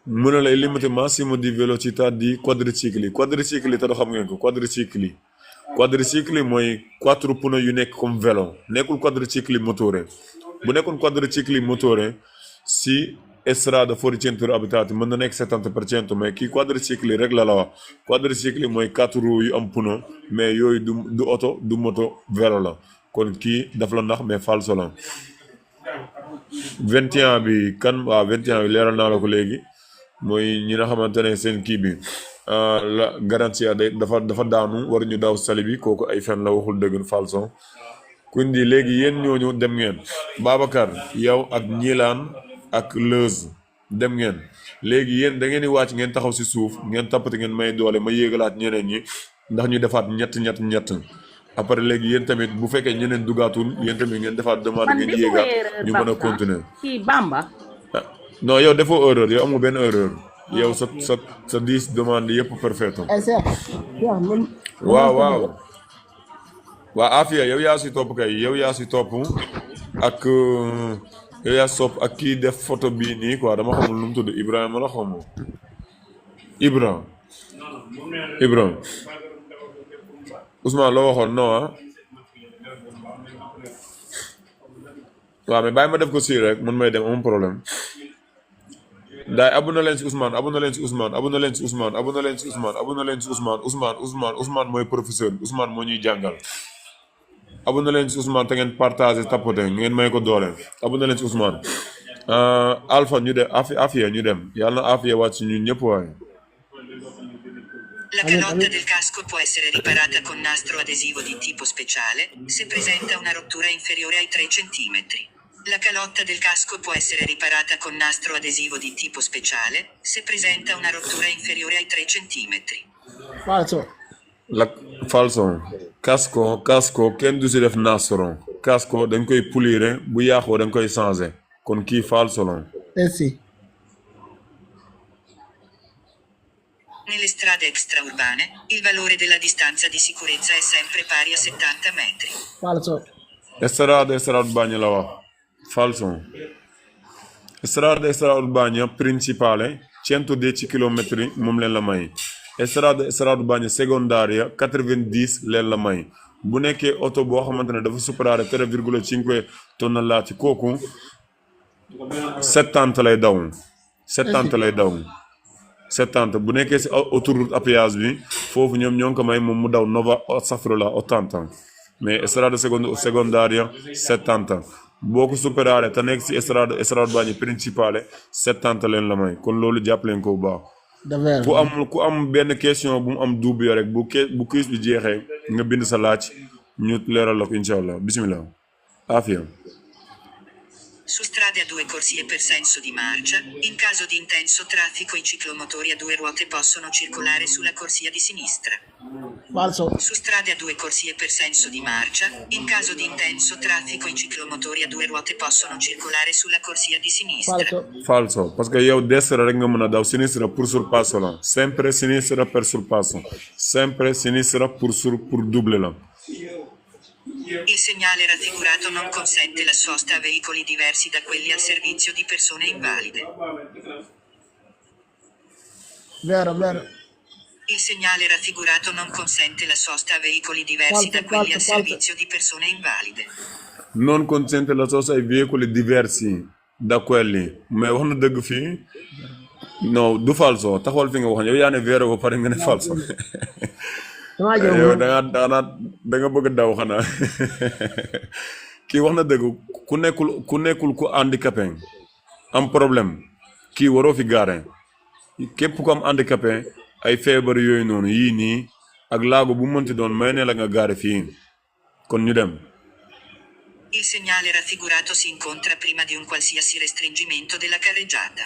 [SPEAKER 3] mu ne la il limite massimo di velocità di quadricicli quadricicli te doo xam ngeen ko quadricicli mooy 4 pneus yu nekk comme vélo nekkul quadricicli motore bu nekkoon quadricicli motore si strada fuori centro abitati mën na nekk 70% mais kii quadricicli rek la wax quadricicli mooy 4 roues yu am pneu mais yooyu du oto du moto vélo la kon kii daf la nax mais falso la 21 bi kan waaw 21 bi leeral naa la ko léegi mooy ñi nga xamante ne seen kii bi la garantia dafa daanu waruñu daw sali bi kooku ay fen la waxul dëgg falso kundi léegi yéen ñooñu dem ngeen Babacar yow ak ñilaan ak Leuz dem ngeen léegi yéen da ngeen di wàcc ngeen taxaw si suuf ngeen tappati ngeen may doole ma yéegalaat ñeneen ñi ndax ñu defaat ñett après léegi yéen tamit bu fekkee ñeneen dugaatul yéen tamit ngeen defaat demande
[SPEAKER 5] man
[SPEAKER 3] ngeen
[SPEAKER 5] defoo
[SPEAKER 3] yéegaat
[SPEAKER 5] erreur
[SPEAKER 3] ñu mën a
[SPEAKER 5] Babsa
[SPEAKER 3] continuer
[SPEAKER 5] kii Bamba
[SPEAKER 3] non yow defoo erreur yow amul benn erreur yow sa 10 demande yëpp parfait waaw Afia yow yaa si topp kay yow yaa si topp ak yow yaa si topp ak kii def photo bii nii quoi dama xamul nu mu tudd Ibrahima la xamoo Ibrahima Ousmane loo waxoon non waaw mais bàyyi ma def ko si rek man may dem amul problème daay abonné leen si Ousmane Ousmane mooy professeur Ousmane moo ñuy jàngal abonné leen si Ousmane te ngeen partagé tapoté ngeen may ko doole abonné leen si Ousmane Alpha ñu dem Afia ñu dem yàlla na Afia wàcc ñun ñëpp waaye
[SPEAKER 4] La calotta del casco può essere riparata con nastro adesivo di tipo speciale, se presenta una rottura inferiore ai 3 cm. La calotta del casco può essere riparata con nastro adesivo di tipo speciale, se presenta una rottura inferiore ai 3 cm.
[SPEAKER 3] falso casco kenn du si def nastro casco dañ koy pulire bu yaaxoo dañ koy changer kon kii falso la
[SPEAKER 4] Nelle strade extraurbane, il valore della distanza di sicurezza è sempre pari a 70 metri.
[SPEAKER 3] strada urbana la wax falso strada urbana principale 110 km moom leen la may strada urbana secondaria 90 leen la may bu nekkee oto boo xamante ne dafa superare 3,5 tonnellati kooku 70 lay daw 70 bu nekkee si autoroute à péage bi foofu ñoom ñoo ngi ko may moom mu daw nova safrula 80 mais strada secondaria 70 boo ko superare te nekk si strada urbana principale 70 leen la may kon loolu jàpp leen ko bu baax ku am benn question bu mu am double rek bu quiz bi jeexee nga bind sa laaj ñu leeral la ko incha allah bismillah Afia
[SPEAKER 4] Su strade a 2 corsie per senso di marcia, in caso di intenso traffico i ciclomotori a 2 ruote possono circolare sulla corsia di sinistra. Su strade a 2 corsie per senso di marcia, in caso di intenso traffico i ciclomotori a 2 ruote possono circolare sulla corsia di sinistra.
[SPEAKER 3] Falso, parce que yow destra rek nga mën a daw sinistra pour surpasso la sempre sinistra per surpasso sempre sinistra pour double la
[SPEAKER 4] Il segnale raffigurato non consente la sosta a veicoli diversi da quelli al servizio di persone invalide. Il segnale raffigurato non consente la sosta a veicoli diversi da quelli al servizio di persone invalide.
[SPEAKER 3] Non consente la sosta ai veicoli diversi da quelli mais wax na dëgg fii non du falso taxawal fi nga wax yow yaa ne vero ba pare nga ne falso yow da nga bëgg daw xanaa kii wax na dëgg ku nekkul ku handicapé am problème kii waroo fi gaare képp ku am handicapé ay feebar yooyu noonu yii nii ak laago bu mënti doon may ne la nga gaare fii kon ñu dem
[SPEAKER 4] Il segnale raffigurato si incontra prima di un qualsiasi restringimento della carreggiata.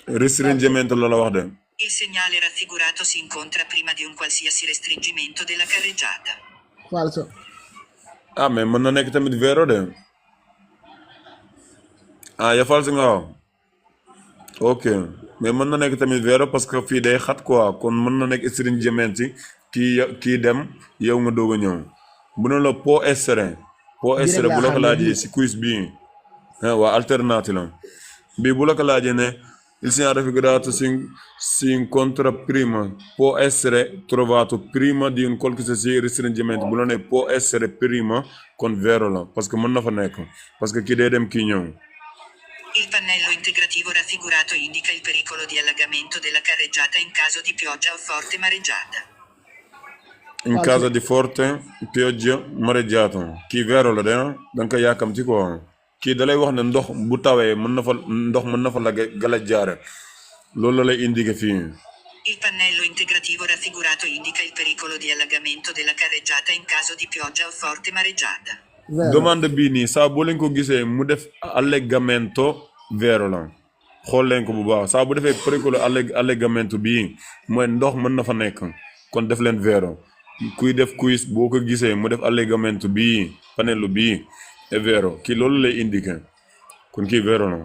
[SPEAKER 3] Restringimento la wax de
[SPEAKER 4] Il segnale raffigurato si incontra prima di un qualsiasi restringimento della carreggiata.
[SPEAKER 3] ah mais mën na nekk tamit vero de ya falso nga wax ok mais mën na nekk tamit vero parce que fii day xat quoi kon mën na nekk restringimento kii dem yow nga doog a ñëw bu ne la può essere bu la ko laajee si quiz bii waa alternati la bii bu la ko laajee ne il segno raffigurato si incontra prima può essere trovato prima di un qualsiasi restringimento bu la ne può essere prima kon vero la parce que mën na fa nekk parce que kii day dem kii ñëw.
[SPEAKER 4] Il pannello integrativo raffigurato indica il pericolo di allagamento della carreggiata in caso di pioggia o forte mareggiata.
[SPEAKER 3] In caso di forte pioggia mareggiata kii vero la de da nga ko yàkkamti quoi kii da lay wax ne ndox bu tawee ndox mën na fa la galajjaare loolu la lay indiqué fii.
[SPEAKER 4] Il pannello integrativo raffigurato indica il pericolo di allagamento della carreggiata in caso di pioggia o forte mareggiata.
[SPEAKER 3] Domande bii nii saa boo leen ko gisee mu def allegamento vero la xool leen ko bu baax saa bu defee pericolo allegamento bii mooy ndox mën na fa nekk kon def leen vero kuy def quiz boo ko gisee mu def allegamento bii panello bii è vero kii loolu lay indiqué kon kii vero la.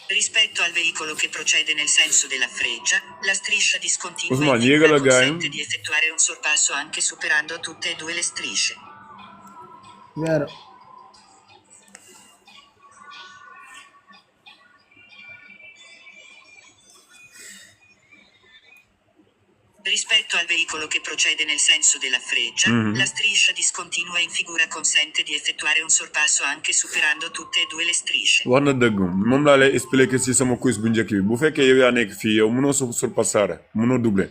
[SPEAKER 4] Rispetto al veicolo che procede nel senso della freccia, la striscia discontinua
[SPEAKER 3] Osman,
[SPEAKER 4] in
[SPEAKER 3] llega
[SPEAKER 4] figura
[SPEAKER 3] la guy.
[SPEAKER 4] consente di effettuare un sorpasso anche superando tutte e due le strisce.
[SPEAKER 9] Vero.
[SPEAKER 4] Rispetto al veicolo che procede nel senso della freccia, la striscia discontinua in figura consente di effettuare un sorpasso anche superando tutte e due le strisce.
[SPEAKER 3] wax na dëgg moom laa lay expliquer si sama quiz bu njëkk bi bu fekkee yow yaa nekk fii yow mënoo surpassare mënoo doubler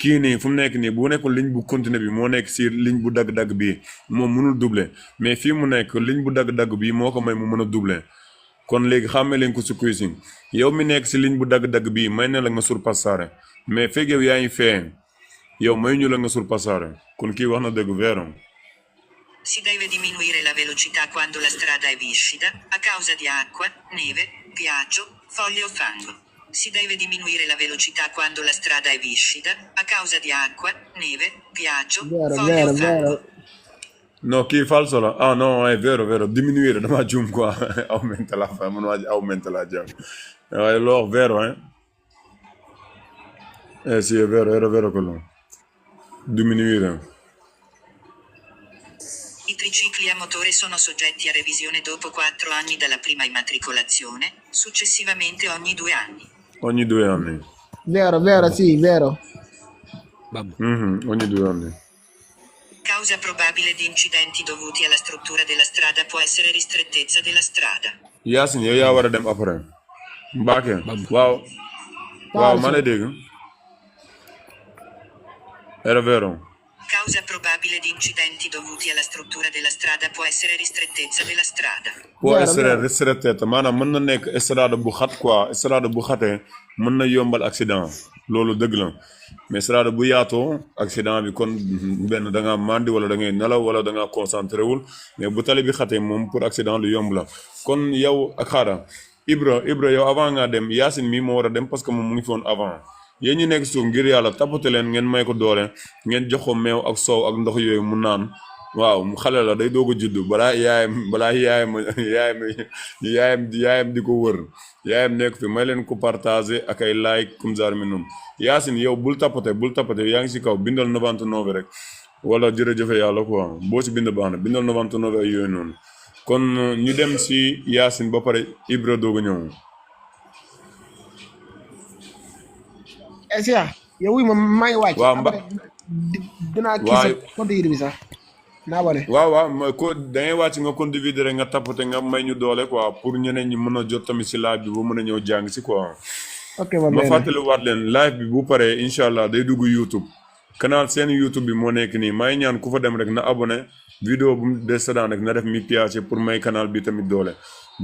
[SPEAKER 3] kii nii fu mu nekk nii bu nekkul ligne bu continue bi moo nekk si ligne bu dagg-dagg bii moom mënul doubler mais fii mu nekk ligne bu dagg-dagg bii moo ko may mu mën a doubler kon léegi xàmmee leen ko si quiz yi yow mi nekk si ligne bu dagg-dagg bii may na la nga surpassare mais fekk yow yaa ngi fee yow may ñu la nga surpassare kon kii wax na dëgg vero.
[SPEAKER 4] Si deve diminuire la velocità quando la strada è viscida, a causa di acqua, neve, ghiaccio, foglie o fango. Si deve diminuire la velocità quando la strada è viscida, a causa di acqua, neve, ghiaccio, foglie o fango.
[SPEAKER 3] No, kii falso la ah no è vero diminuire dama juum quoi aumenta la fa man waa aumenta la jàng waaye loo wax vero sì è vero era vero quello diminuire.
[SPEAKER 4] I tricicli a motore sono soggetti a revisione dopo 4 anni dalla prima immatricolazione, successivamente ogni 2 anni.
[SPEAKER 3] Ogni 2 anni.
[SPEAKER 9] Vero, sì, vero.
[SPEAKER 3] Ogni 2 anni.
[SPEAKER 4] Causa probabile di incidenti dovuti alla struttura della strada può essere ristrettezza della strada.
[SPEAKER 3] Yacine yow yaa war a dem après. Mbacké waaw ma lay dégg. Era vero.
[SPEAKER 4] Causa probabile di incidenti dovuti alla struttura della strada può essere ristrettezza della strada.
[SPEAKER 3] Può essere ristrettezza maanaam mën na nekk strada bu xat quoi strada bu xatee mën na yombal accident loolu dëgg la mais strada bu yaatoo accident bi kon benn da ngaa màndi wala da ngay nelaw wala da ngaa concentré wul mais bu tali bi xatee moom pour accident lu yomb la kon yow ak xaara Ibra yow avant ngaa dem Yacine mii moo war a dem parce que moom mu ngi fi woon avant yéen ñi nekk suuf ngir yàlla tapote leen ngeen may ko doole ngeen jox ko meew ak soow ak ndox yooyu mu naan waaw mu xale la day doog a juddu balaa yaayam di ko wër yaayam nekk fi may leen ko partager ak ay like comme ça mi noonu Yacine yow bul tapote yaa ngi si kaw bindal 99 rek wala jërëjëfe yàlla quoi boo si bind baax na bindal 99 ay yooyu noonu kon ñu dem si Yacine ba pare Ibra doog a ñëw.
[SPEAKER 9] Cheikh yow wuy ma maa ngi wàcc.
[SPEAKER 3] waaw
[SPEAKER 9] dinaa kii sa compte bi sax naa wane.
[SPEAKER 3] waaw ko da ngay wàcc nga condivider rek nga tapote nga may ñu doole quoi pour ñeneen ñi mën a jot tamit si live bi ba mën a ñëw jàng si quoi.
[SPEAKER 9] ok
[SPEAKER 3] ma fàttaliwaat leen live bi bu paree incha allah day dugg YouTube canal seen YouTube bi moo nekk nii may ñaan ku fa dem rek na abonné vidéo bu mu des seddaan rek na def mi piace pour may canal bi tamit doole.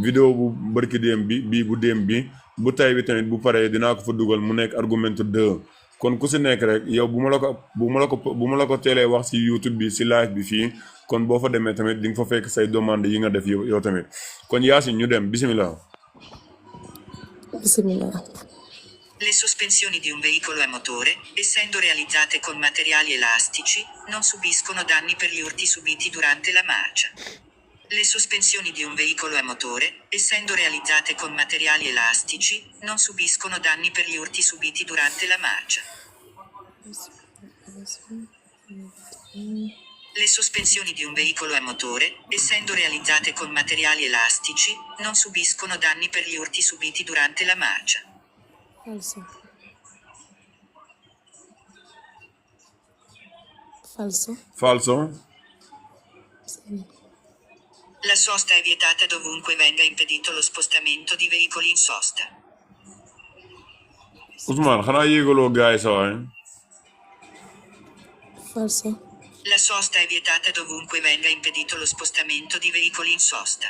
[SPEAKER 3] vidéo bu barki déem bi bu déem bi bu tay bi tamit bu paree dinaa ko fa dugal mu nekk argument 2 kon ku si nekk rek yow bu ma la ko teelee wax si YouTube bi si live bi fii kon boo fa demee tamit di nga fa fekk say demande yi nga def yow tamit kon Yacine ñu dem bismillah.
[SPEAKER 4] Le sospensioni di un veicolo a motore, essendo realizzate con materiali elastici, non subiscono danni per gli urti subiti durante la marcia. Le sospensioni di un veicolo a motore, essendo realizzate con materiali elastici, non subiscono danni per gli urti subiti durante la marcia. Le sospensioni di un veicolo a motore, essendo realizzate con materiali elastici, non subiscono danni per gli urti subiti durante la marcia.
[SPEAKER 10] Falso. Falso.
[SPEAKER 3] Falso?
[SPEAKER 10] Sì.
[SPEAKER 4] La sosta è vietata dovunque venga impedito lo spostamento di veicoli in sosta.
[SPEAKER 3] Ousmane xanaa yéegaloo gars yi sa waay.
[SPEAKER 10] Falso.
[SPEAKER 4] La sosta è vietata dovunque venga impedito lo spostamento di veicoli in sosta.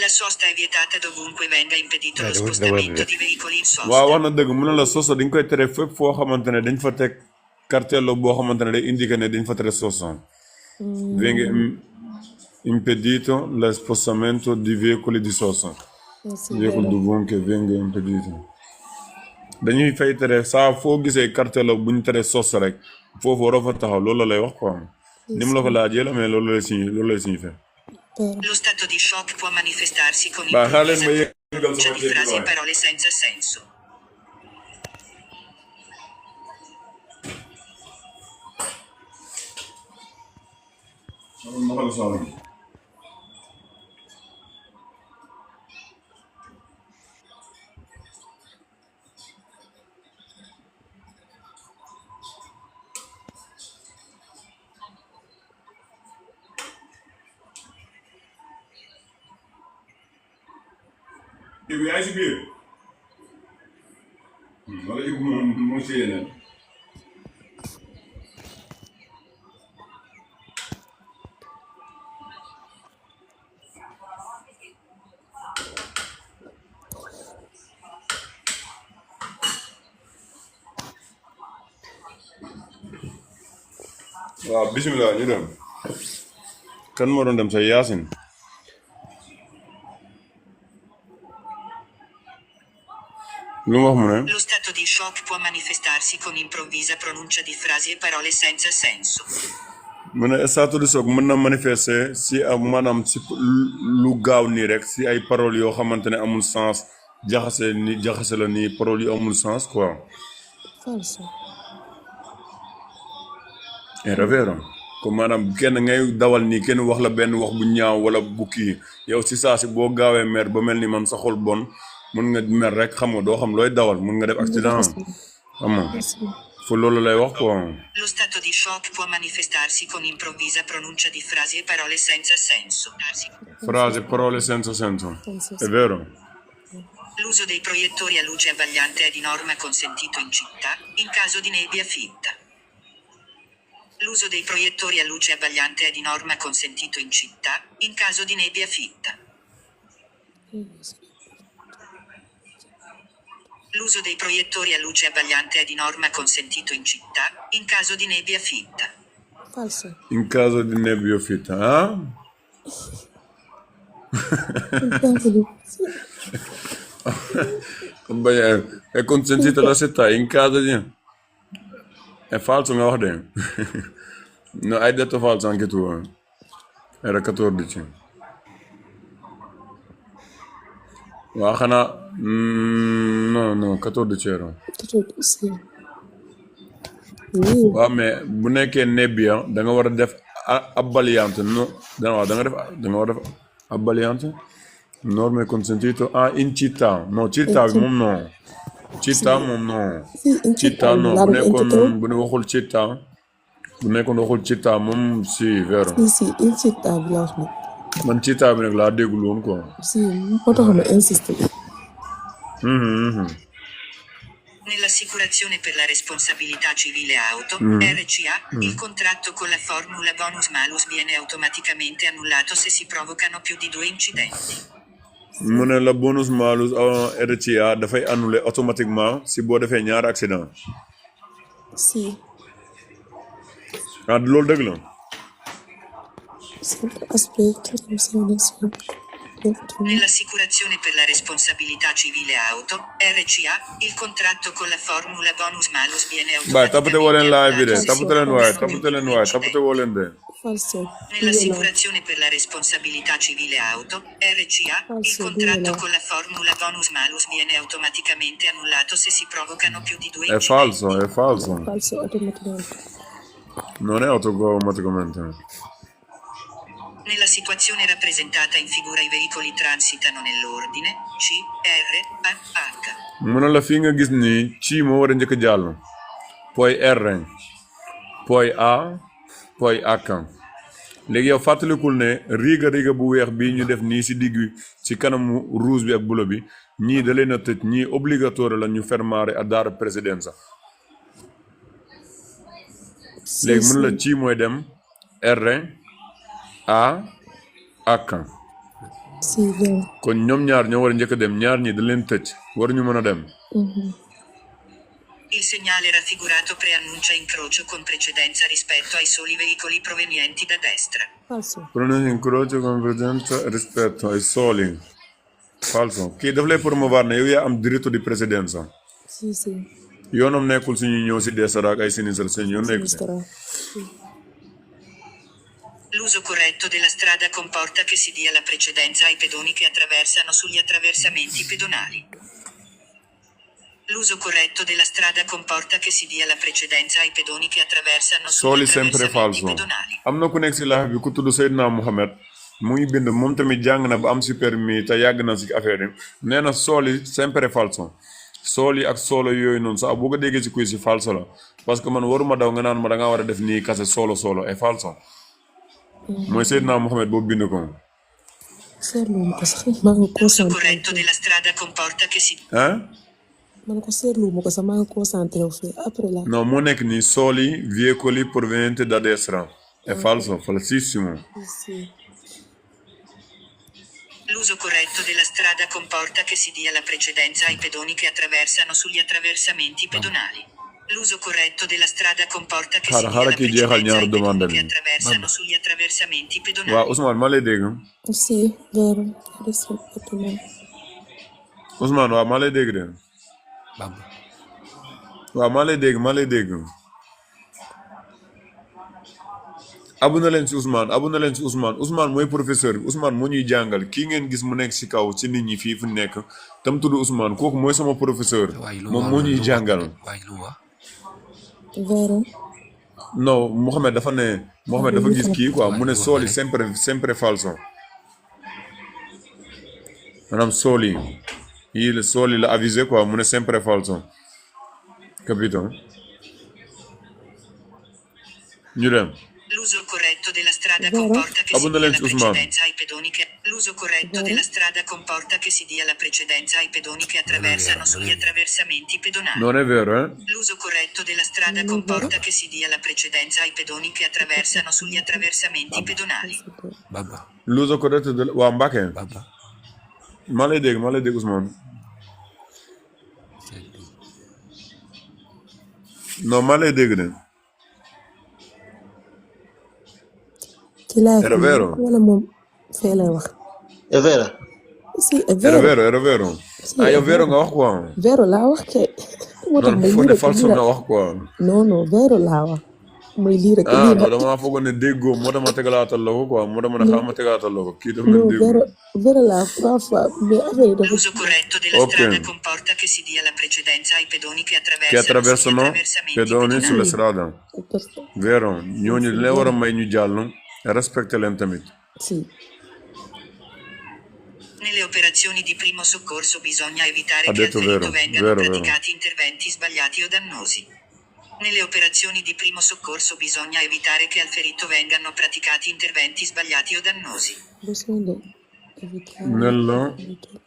[SPEAKER 4] La sosta è vietata dovunque venga impedito lo spostamento di veicoli in sosta.
[SPEAKER 3] waaw wax na dëgg mu ne la sosa dañ koy tere fépp foo xamante ne dañ fa teg cartello boo xamante ne day indiqué ne dañ fa tere sosa. Venga impedito lo spostamento di veicoli di sosa.
[SPEAKER 10] Sì,
[SPEAKER 3] Veicoli
[SPEAKER 10] vero.
[SPEAKER 3] dovunque venga impedito. Dañuy fay tere saa foo gisee cartello bu ñu tere sosa rek foofu waroo fa taxaw loolu la lay wax quoi. Ni mu la ko laajee la mais loolu lay signifié.
[SPEAKER 10] Vero.
[SPEAKER 4] Lo stato di shock può manifestarsi con
[SPEAKER 3] Bah, xaaral ma
[SPEAKER 4] improvvisa
[SPEAKER 3] yéegal
[SPEAKER 4] pronuncia
[SPEAKER 3] sama
[SPEAKER 4] di frasi e
[SPEAKER 3] waay.
[SPEAKER 4] parole senza senso. Ibu yaa ngi si biir. Wala Ibu moom moo si yeneen. waaw bisimilah ñu dem. kan moo doon dem sa Yaasin. lu mu wax mu ne. Lo stato di shock può manifestarsi con improvvisa pronuncia di frasi e parole senza senso.
[SPEAKER 3] mu ne stato di choc mën na manifester si maanaam si lu gaaw nii rek si ay paroles yoo xamante ne amul sens jaxase la nii paroles yu amul sens quoi.
[SPEAKER 10] Falso.
[SPEAKER 3] Era vero comme maanaam kenn ngay dawal nii kenn wax la benn wax bu ñaaw wala bu kii yow si saa si boo gaawee mer ba mel ni man sa xol bon mën nga mer rek xam nga doo xam looy dawal mën nga def accident xam nga fu loolu lay wax quoi.
[SPEAKER 4] Lo stato di shock può manifestarsi con improvvisa pronuncia di frasi e parole senza senso.
[SPEAKER 3] Frase, parole senza senso. È vero.
[SPEAKER 4] L'uso dei proiettori a luce abbagliante è di norma consentito in città, in caso di nebbia fitta. L'uso dei proiettori a luce abbagliante è di norma consentito in città, in caso di nebbia fitta. L'uso dei proiettori a luce abbagliante è di norma consentito in città, in caso di nebbia fitta.
[SPEAKER 10] Falso.
[SPEAKER 3] In caso di nebbia fitta, ah? È consentita la città in caso di... È falso nga wax de. No, hai detto falso anche tu. Era 14. Waa xanaa non 14 era.
[SPEAKER 10] Sì.
[SPEAKER 3] waaw mais bu nekkee nebbia da nga war a def abbagliante no da nga war a def abbagliante norme consentito in città no città moom non città moom non città non bu ne waxul città moom si vero
[SPEAKER 10] Sì, in città bi la wax nag.
[SPEAKER 3] man città bi nag laa déggul woon quoi.
[SPEAKER 10] Sì, moo tax ma insisté.
[SPEAKER 4] Nell'assicurazione per la responsabilità civile auto, RCA, il contratto con la formula bonus malus viene automaticamente annullato se si provocano più di 2 incidenti.
[SPEAKER 3] mu ne la bonus malus RCA dafay annuler automatiquement si boo defee ñaar accident.
[SPEAKER 10] Sì.
[SPEAKER 3] Loolu dëgg la.
[SPEAKER 10] Sempre aspetto,
[SPEAKER 4] Nell'assicurazione per la responsabilità civile auto, RCA, il contratto con la formula bonus malus viene
[SPEAKER 3] Baay tapate woo leen live bi de
[SPEAKER 4] automaticamente
[SPEAKER 3] tapate woo leen de.
[SPEAKER 10] Falso.
[SPEAKER 4] Nell'assicurazione per la responsabilità civile auto, RCA, il contratto con la formula bonus malus viene automaticamente annullato se si provocano più di 2
[SPEAKER 3] È
[SPEAKER 4] incidenti.
[SPEAKER 3] falso.
[SPEAKER 10] Falso automaticamente.
[SPEAKER 3] Non è automaticamente.
[SPEAKER 4] Nella situazione rappresentata in figura i veicoli transitano nell'ordine C, R, A, H.
[SPEAKER 3] mu ne la fii nga gis ni ci moo war a njëkk a jàll poi R poi A poi H léegi yow fàttalikul ne riga bu weex bii ñu def nii si digg ci kanamu rouge bi ak bulo bi ñii da leen a tëj ñii obligatoire la ñu fermare a dare precedenza
[SPEAKER 10] Sì,
[SPEAKER 3] léegi mun la
[SPEAKER 10] sì.
[SPEAKER 3] ci mooy dem R A H
[SPEAKER 10] Sì, vero.
[SPEAKER 3] kon ñoom ñaar ñoo war a njëkk a dem ñaar ñi da leen tëj waruñu mën a dem
[SPEAKER 10] Mhm.
[SPEAKER 4] Il segnale raffigurato preannuncia incrocio con precedenza rispetto ai soli veicoli provenienti da destra.
[SPEAKER 10] Falso.
[SPEAKER 3] pronounce incrocio con precedenza rispetto ai soli falso kii daf lay promouvoir ne yow yaa am diritto di precedenza
[SPEAKER 10] Sì, sì.
[SPEAKER 3] yoonam nekkul suñu ñëw si destra ak ay sinistra seen yoon nekk si
[SPEAKER 10] Sinistra.
[SPEAKER 4] L'uso corretto della strada comporta che si dia la precedenza ai pedoni che attraversano sugli attraversamenti pedonali. L'uso corretto della strada comporta che si dia la precedenza ai pedoni che attraversano sugli
[SPEAKER 3] sooli sempre
[SPEAKER 4] attraversamenti
[SPEAKER 3] falso
[SPEAKER 4] pedonali.
[SPEAKER 3] am na ku nekk si live bi ku tudd Seydina Mohamed mu ngi bind moom tamit jàng na ba am si permis te yàgg na si affaire yi nee na sooli sempre falso sooli ak solo yooyu noonu sax boo ko déggee si kuy si falso la parce que man waruma daw nga naan ma da ngaa war a def nii kase solo est falso mooy Seydina Mohamed boobu bind ko
[SPEAKER 10] Seetlu ma ko sax maa ngi
[SPEAKER 4] L'uso
[SPEAKER 10] concentré.
[SPEAKER 4] corretto della strada comporta che si
[SPEAKER 3] hein
[SPEAKER 10] Man ko seetlu ma ko sax maa ngi concentré wu fii après la.
[SPEAKER 3] non moo nekk nii sooli veicoli provenienti da destra è falso falsissimo
[SPEAKER 10] Sì.
[SPEAKER 4] L'uso corretto della strada comporta che si dia la precedenza ai pedoni che attraversano sugli attraversamenti pedonali. L'uso corretto della strada comporta che si dia
[SPEAKER 3] xaaral
[SPEAKER 4] la
[SPEAKER 3] kii jeexal
[SPEAKER 4] precedenza
[SPEAKER 3] ñaar
[SPEAKER 4] ai
[SPEAKER 3] demande
[SPEAKER 4] pedoni che
[SPEAKER 3] bi
[SPEAKER 4] attraversano sugli attraversamenti pedonali.
[SPEAKER 3] waaw Ousmane maa lay dégg
[SPEAKER 10] Sì, vero. Rispetto me.
[SPEAKER 3] Ousmane waaw maa lay dégg de
[SPEAKER 6] Bamba.
[SPEAKER 3] waaw maa lay dégg abu na leen si Ousmane mooy professeur bi Ousmane moo ñuy jàngal kii ngeen gis mu nekk si kaw ci nit ñi fii fu nekk tam tudd Ousmane kooku mooy sama professeur moom moo ñuy jàngal
[SPEAKER 10] Vero.
[SPEAKER 3] non Mohamed dafa gis kii quoi mu ne sooli sempre falso maanaam sooli la avisé quoi mu ne sempre falso capito ñu dem
[SPEAKER 4] L'uso corretto della strada
[SPEAKER 10] Vero.
[SPEAKER 4] comporta che si
[SPEAKER 3] Abu
[SPEAKER 4] dia la
[SPEAKER 3] Nalens Ousmane.
[SPEAKER 4] precedenza ai pedoni che l'uso corretto
[SPEAKER 10] Vero.
[SPEAKER 4] della strada comporta che si dia la precedenza ai pedoni che attraversano sugli attraversamenti pedonali.
[SPEAKER 3] non è vero
[SPEAKER 4] L'uso corretto della strada comporta che si dia la precedenza ai pedoni che attraversano sugli attraversamenti pedonali.
[SPEAKER 6] Bamba.
[SPEAKER 3] l'uso corretto del waa Mbacke
[SPEAKER 6] Bamba.
[SPEAKER 3] maa lay dégg Ousmane non maa lay dégg de
[SPEAKER 10] Ci live
[SPEAKER 3] Era
[SPEAKER 10] bi
[SPEAKER 3] vero?
[SPEAKER 10] wala moom fee lay wax.
[SPEAKER 1] È vero?
[SPEAKER 10] Si, è vero.
[SPEAKER 3] era vero
[SPEAKER 10] Sì,
[SPEAKER 3] ah
[SPEAKER 10] è
[SPEAKER 3] yow vero
[SPEAKER 10] vero.
[SPEAKER 3] nga wax quoi
[SPEAKER 10] Vero laa wax kay. Moo tax
[SPEAKER 3] non
[SPEAKER 10] may
[SPEAKER 3] foo
[SPEAKER 10] lii
[SPEAKER 3] de
[SPEAKER 10] rek
[SPEAKER 3] falso
[SPEAKER 10] lii
[SPEAKER 3] nga
[SPEAKER 10] la.
[SPEAKER 3] wax quoi
[SPEAKER 10] Non, vero laa wax. Mooy lii rek
[SPEAKER 3] ah
[SPEAKER 10] lii
[SPEAKER 3] non
[SPEAKER 10] la.
[SPEAKER 3] damaa foogoon ne déggoo moo tax ma tegalaatal la ko quoi moo tax ma ne xaaral ma tegalaatal la ko kii dafa mel
[SPEAKER 10] Non,
[SPEAKER 3] déggoo
[SPEAKER 10] vero laa 3 fois mais affaire yi dafa.
[SPEAKER 4] L'uso corretto della
[SPEAKER 3] Ok.
[SPEAKER 4] strada comporta che si dia la precedenza ai pedoni che
[SPEAKER 3] che
[SPEAKER 4] attraversano sugli
[SPEAKER 3] attraversano
[SPEAKER 4] attraversamenti
[SPEAKER 3] pedoni
[SPEAKER 4] pedonali.
[SPEAKER 3] sulla strada vero ñooñu
[SPEAKER 10] Sì,
[SPEAKER 3] dañ leen war a
[SPEAKER 10] vero.
[SPEAKER 3] may ñu jàll respecté leen tamit
[SPEAKER 10] Sì.
[SPEAKER 4] Nelle operazioni di primo soccorso bisogna evitare
[SPEAKER 3] Ha
[SPEAKER 4] che al
[SPEAKER 3] detto
[SPEAKER 4] ferito
[SPEAKER 3] vero,
[SPEAKER 4] vengano
[SPEAKER 3] vero.
[SPEAKER 4] praticati interventi sbagliati o dannosi. Nelle operazioni di primo soccorso bisogna evitare che al ferito vengano praticati interventi sbagliati o dannosi.
[SPEAKER 10] Bisogna evitare.
[SPEAKER 3] nella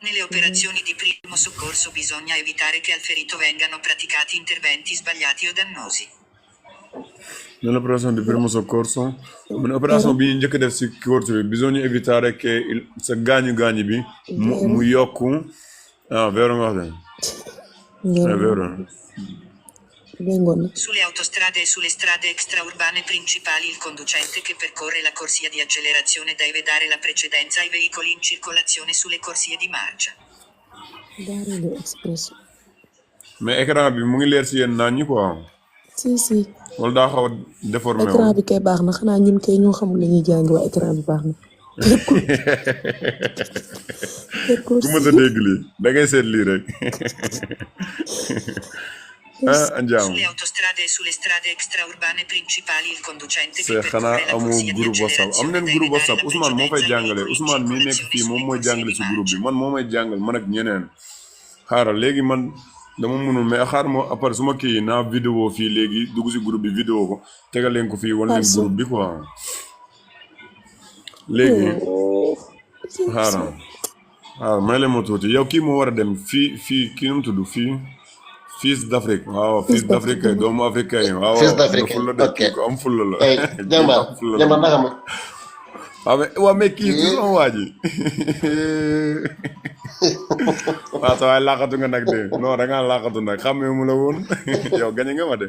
[SPEAKER 4] Nelle operazioni di primo soccorso bisogna evitare che al ferito vengano praticati interventi sbagliati o dannosi.
[SPEAKER 3] nell'operazione di primo soccorso mu ne opération bi ñu njëkk a def si corte bi bisogna evitare che sa gaañu bi mu yokku ah vero nga wax de è vero
[SPEAKER 10] Vengono.
[SPEAKER 4] Sulle autostrade e sulle strade extraurbane principali il conducente che percorre la corsia di accelerazione deve dare la precedenza ai veicoli in circolazione sulle corsie di marcia.
[SPEAKER 10] Daarelu express.
[SPEAKER 3] mais écran bi mu ngi leer si yéen naan ñi quoi
[SPEAKER 10] Si.
[SPEAKER 3] wala daa xaw a déformé wu
[SPEAKER 10] Écran bi kay baax na xanaa ñun kay ñoo xamul la ñuy jàng waaye écran bi baax na.
[SPEAKER 3] ku mës a dégg lii da ngay seet lii rek andiamo.
[SPEAKER 4] Sulle autostrade e sulle strade extraurbane principali il conducente che
[SPEAKER 3] C'est xanaa
[SPEAKER 4] percorre la
[SPEAKER 3] amoo
[SPEAKER 4] corsia di
[SPEAKER 3] groupe WhatsApp am
[SPEAKER 4] accelerazione
[SPEAKER 3] nañ
[SPEAKER 4] deve
[SPEAKER 3] groupe
[SPEAKER 4] dare
[SPEAKER 3] WhatsApp
[SPEAKER 4] la
[SPEAKER 3] Ousmane moo fay
[SPEAKER 4] precedenza agli
[SPEAKER 3] jàngale
[SPEAKER 4] veicoli in
[SPEAKER 3] Ousmane mii nekk
[SPEAKER 4] circolazione
[SPEAKER 3] fii moom
[SPEAKER 4] sulle
[SPEAKER 3] mooy
[SPEAKER 4] corsie
[SPEAKER 3] jàngale
[SPEAKER 4] di
[SPEAKER 3] si groupe bi
[SPEAKER 4] marcia.
[SPEAKER 3] man moo may jàngal man ak ñeneen xaaral léegi man dama mënul mais xaar moo après suma kii naa vidéo fii léegi dugg si groupe bi vidéo ko tegal leen ko fii wan leen
[SPEAKER 10] Parce
[SPEAKER 3] groupe bi quoi léegi xaaral may leen ma tuuti yow kii moo war a dem fii kii nu mu tudd Fils d'Afrique waaw Fils d'Afrique kay doomu Afrique kay waaw
[SPEAKER 11] Fils d'Afrique
[SPEAKER 3] fulla de
[SPEAKER 11] ok
[SPEAKER 3] kii ko am fulla la
[SPEAKER 11] jàmbaar jàmbaar naka ma
[SPEAKER 3] waaw mais kii du sama waa ji waaw sa waay laaxatu nga nag de non da ngaa laaxatu nag xàmmee mu la woon yow gañe nga ma de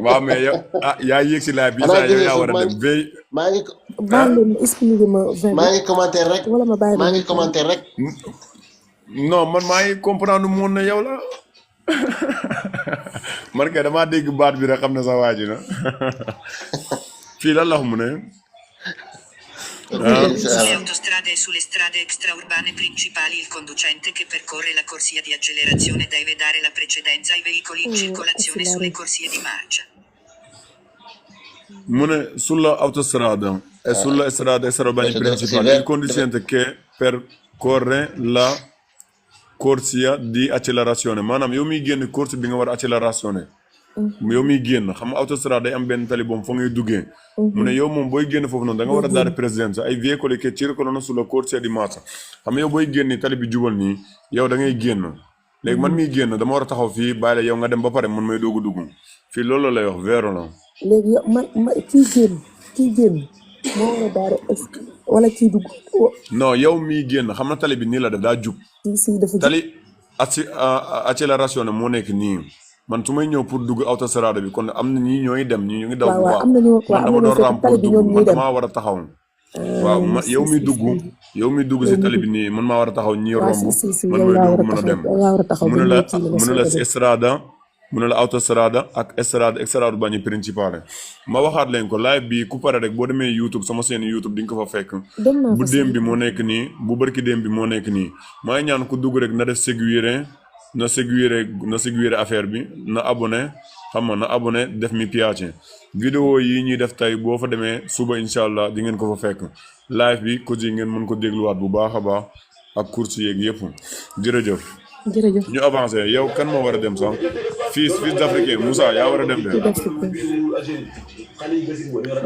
[SPEAKER 3] waaw mais yow yaa yéeg si laaj bi saa yow yaa war a dem veille
[SPEAKER 11] maa ngi
[SPEAKER 10] baal leen ma expliqué ma vingt
[SPEAKER 11] maa ngi commentaire rek
[SPEAKER 10] wala ma bàyyi
[SPEAKER 11] maa ngi commentaire rek
[SPEAKER 3] non man maa ngi comprendre mu woon ne yow la man kay damaa dégg baat bi rek xam ne sa waa ji na fii lan la wax mu ne
[SPEAKER 4] Sulle autostrade e sulle strade extraurbane principali il conducente che percorre la corsia di accelerazione deve dare la precedenza ai veicoli in circolazione sulle corsie di marcia.
[SPEAKER 3] mu ne sulla autostrada e sulla strada extraurbane principali il conducente che percorre la corsia di accelerazione maanaam yow miy génn course bi nga war a accélération yow miy génn xam nga autostrade day am benn tali boom fa ngay duggee mu ne yow moom booy génn foofu noonu da nga war a dare presenza ai veicoli che circolano sulla corsia di marcia xam nga yow booy génn tali bi jubal nii yow da ngay génn léegi man miy génn dama war a taxaw fii bàyyi la yow nga dem ba pare man may doogu dugg fii loolu lay wax vero la
[SPEAKER 10] léegi yow man kii génn moo war a daare wala kii dugg
[SPEAKER 3] non yow miy génn xam na tali bi nii la def daa jub
[SPEAKER 10] si dafa
[SPEAKER 3] tali accélération moo nekk nii man su may ñëw pour dugg autostrade bi kon am na ñii ñooy dem ñii ñu ngi daw bu baax man dama doon ram pour dugg man damaa war a taxaw waaw yow mi dugg si tali bi nii man maa war a taxaw ñii romb man may dugg mën a dem mu ne la si strada mu ne la autostrada ak strada bañi principale ma waxaat leen ko live bi ku pare rek boo demee YouTube sama seen YouTube di nga ko fa fekk bu démb bi moo nekk nii bu barki démb bi moo nekk nii maa ngi ñaan ku dugg rek na def seguire affaire bi na abonné xam nga na abonné def mi piace vidéo yi ñuy def tey boo fa demee suba incha allah di ngeen ko fa fekk live bi ko ji ngeen mën ko dégluwaat bu baax a baax ak course yeeg yëpp jërëjëf ñu avancé yow kan moo war a dem sax Fils d'Afrique Moussa yaa war a dem de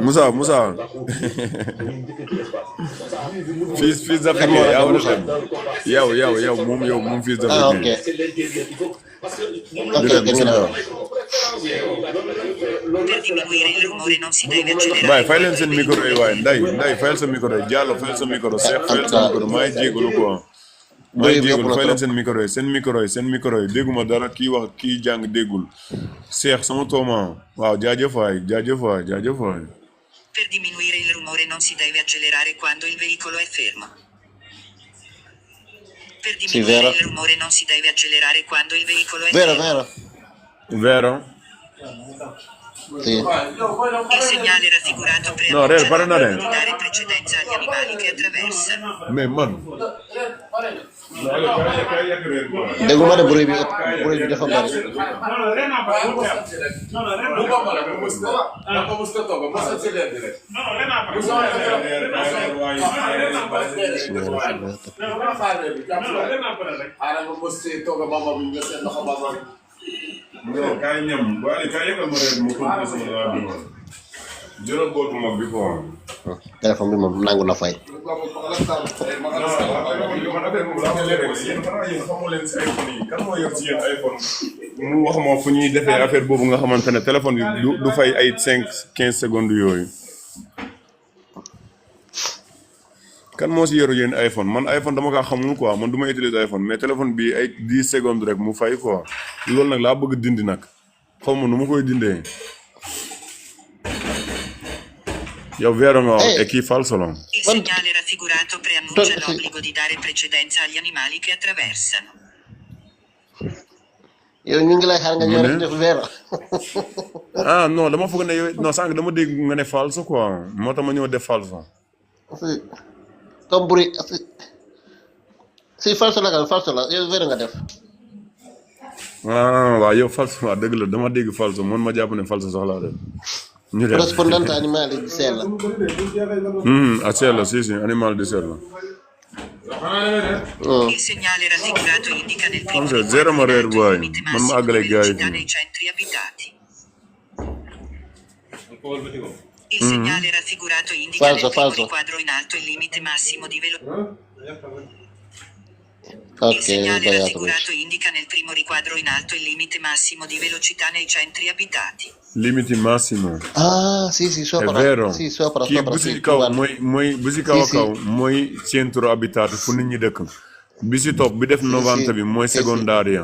[SPEAKER 3] Moussa Fils d'Afrique yaa war a dem yow moom Fils d'Afrique waaye fay leen seen micro yi waaye nday fayal sa micro yi Diallo fayal sa micro Cheikh fayal sa micro maa ngi jégalu quoi maa ngi jégalu fay leen seen micro yi dégguma dara kii wax kii jàng déggul Cheikh sama tooma waaw jaajëf waay
[SPEAKER 4] Per diminuire il rumore non si deve accelerare quando il veicolo è fermo. Per diminuire il rumore non si deve accelerare quando il veicolo è fermo.
[SPEAKER 3] Vero?
[SPEAKER 11] Sì.
[SPEAKER 4] Il segnale raffigurato
[SPEAKER 3] No,
[SPEAKER 4] preannuncia
[SPEAKER 3] no,
[SPEAKER 4] di dare precedenza agli animali che attraversano.
[SPEAKER 3] Mais man.
[SPEAKER 11] dégguma de bruit bi dafa bari.
[SPEAKER 3] Non, kaay ñam waaye kaay yëgal ma rek mu continuer sama laa bi moom jëlal bootu mag bi quoi.
[SPEAKER 11] téléphone bi moom nangu na fay.
[SPEAKER 3] kan moo yor ci yéen iPhone mu wax ma fu ñuy defee affaire boobu nga xamante ne téléphone bi du fay ay 5-15 secondes yooyu. kan moo si yoru yéen iPhone man iPhone dama kaa xamul quoi man du ma utiliser iPhone mais téléphone bi ay 10 secondes rek mu fay quoi loolu nag laa bëgg dindi nag xaw ma nu ma koy dindee. yow vero nga wax e chi fa il salon.
[SPEAKER 4] Il segnale raffigurato preannuncia l'obbligo di dare precedenza agli animali che attraversano.
[SPEAKER 11] yow ñu ngi lay xaar nga ñëw def vero.
[SPEAKER 3] Ah non dama foog ne yow non sànq dama dégg nga ne falso quoi moo tax ma ñëw def falso.
[SPEAKER 11] comme bruit si falso la yow vero nga def.
[SPEAKER 3] ah waaw yow falso waaw dëgg la dama dégg falso man ma jàpp ne falso sax laa def ñu def
[SPEAKER 11] corrispondente animale di sella.
[SPEAKER 3] a sella sì animale di sella
[SPEAKER 4] Il segnale raffigurato indica nel primo
[SPEAKER 3] xam nga zéro ma réer
[SPEAKER 4] riquadro
[SPEAKER 3] booy
[SPEAKER 4] il limite
[SPEAKER 3] man ma
[SPEAKER 4] massimo
[SPEAKER 3] àggale
[SPEAKER 4] di
[SPEAKER 3] gars yi
[SPEAKER 4] velocità nei
[SPEAKER 3] fii
[SPEAKER 4] centri abitati. Il segnale raffigurato indica
[SPEAKER 11] Falso,
[SPEAKER 4] nel primo
[SPEAKER 11] falso.
[SPEAKER 4] riquadro in alto il limite massimo di velocità. Il
[SPEAKER 11] Ok,
[SPEAKER 4] segnale
[SPEAKER 11] sbagliato.
[SPEAKER 4] raffigurato indica nel primo riquadro in alto il limite massimo di velocità nei centri abitati.
[SPEAKER 3] limiti massimo
[SPEAKER 11] Ah, sì,
[SPEAKER 3] è
[SPEAKER 11] sopra.
[SPEAKER 3] vero
[SPEAKER 11] Sì, sopra,
[SPEAKER 3] kii
[SPEAKER 11] sopra,
[SPEAKER 3] bu
[SPEAKER 11] sì.
[SPEAKER 3] si kaw
[SPEAKER 11] guarda.
[SPEAKER 3] mooy bu si kaw a
[SPEAKER 11] Sì, sì.
[SPEAKER 3] kaw mooy centro abitato fu nit ñi dëkk bi si topp bi def 90 bi mooy
[SPEAKER 11] sì, sì.
[SPEAKER 3] secondaria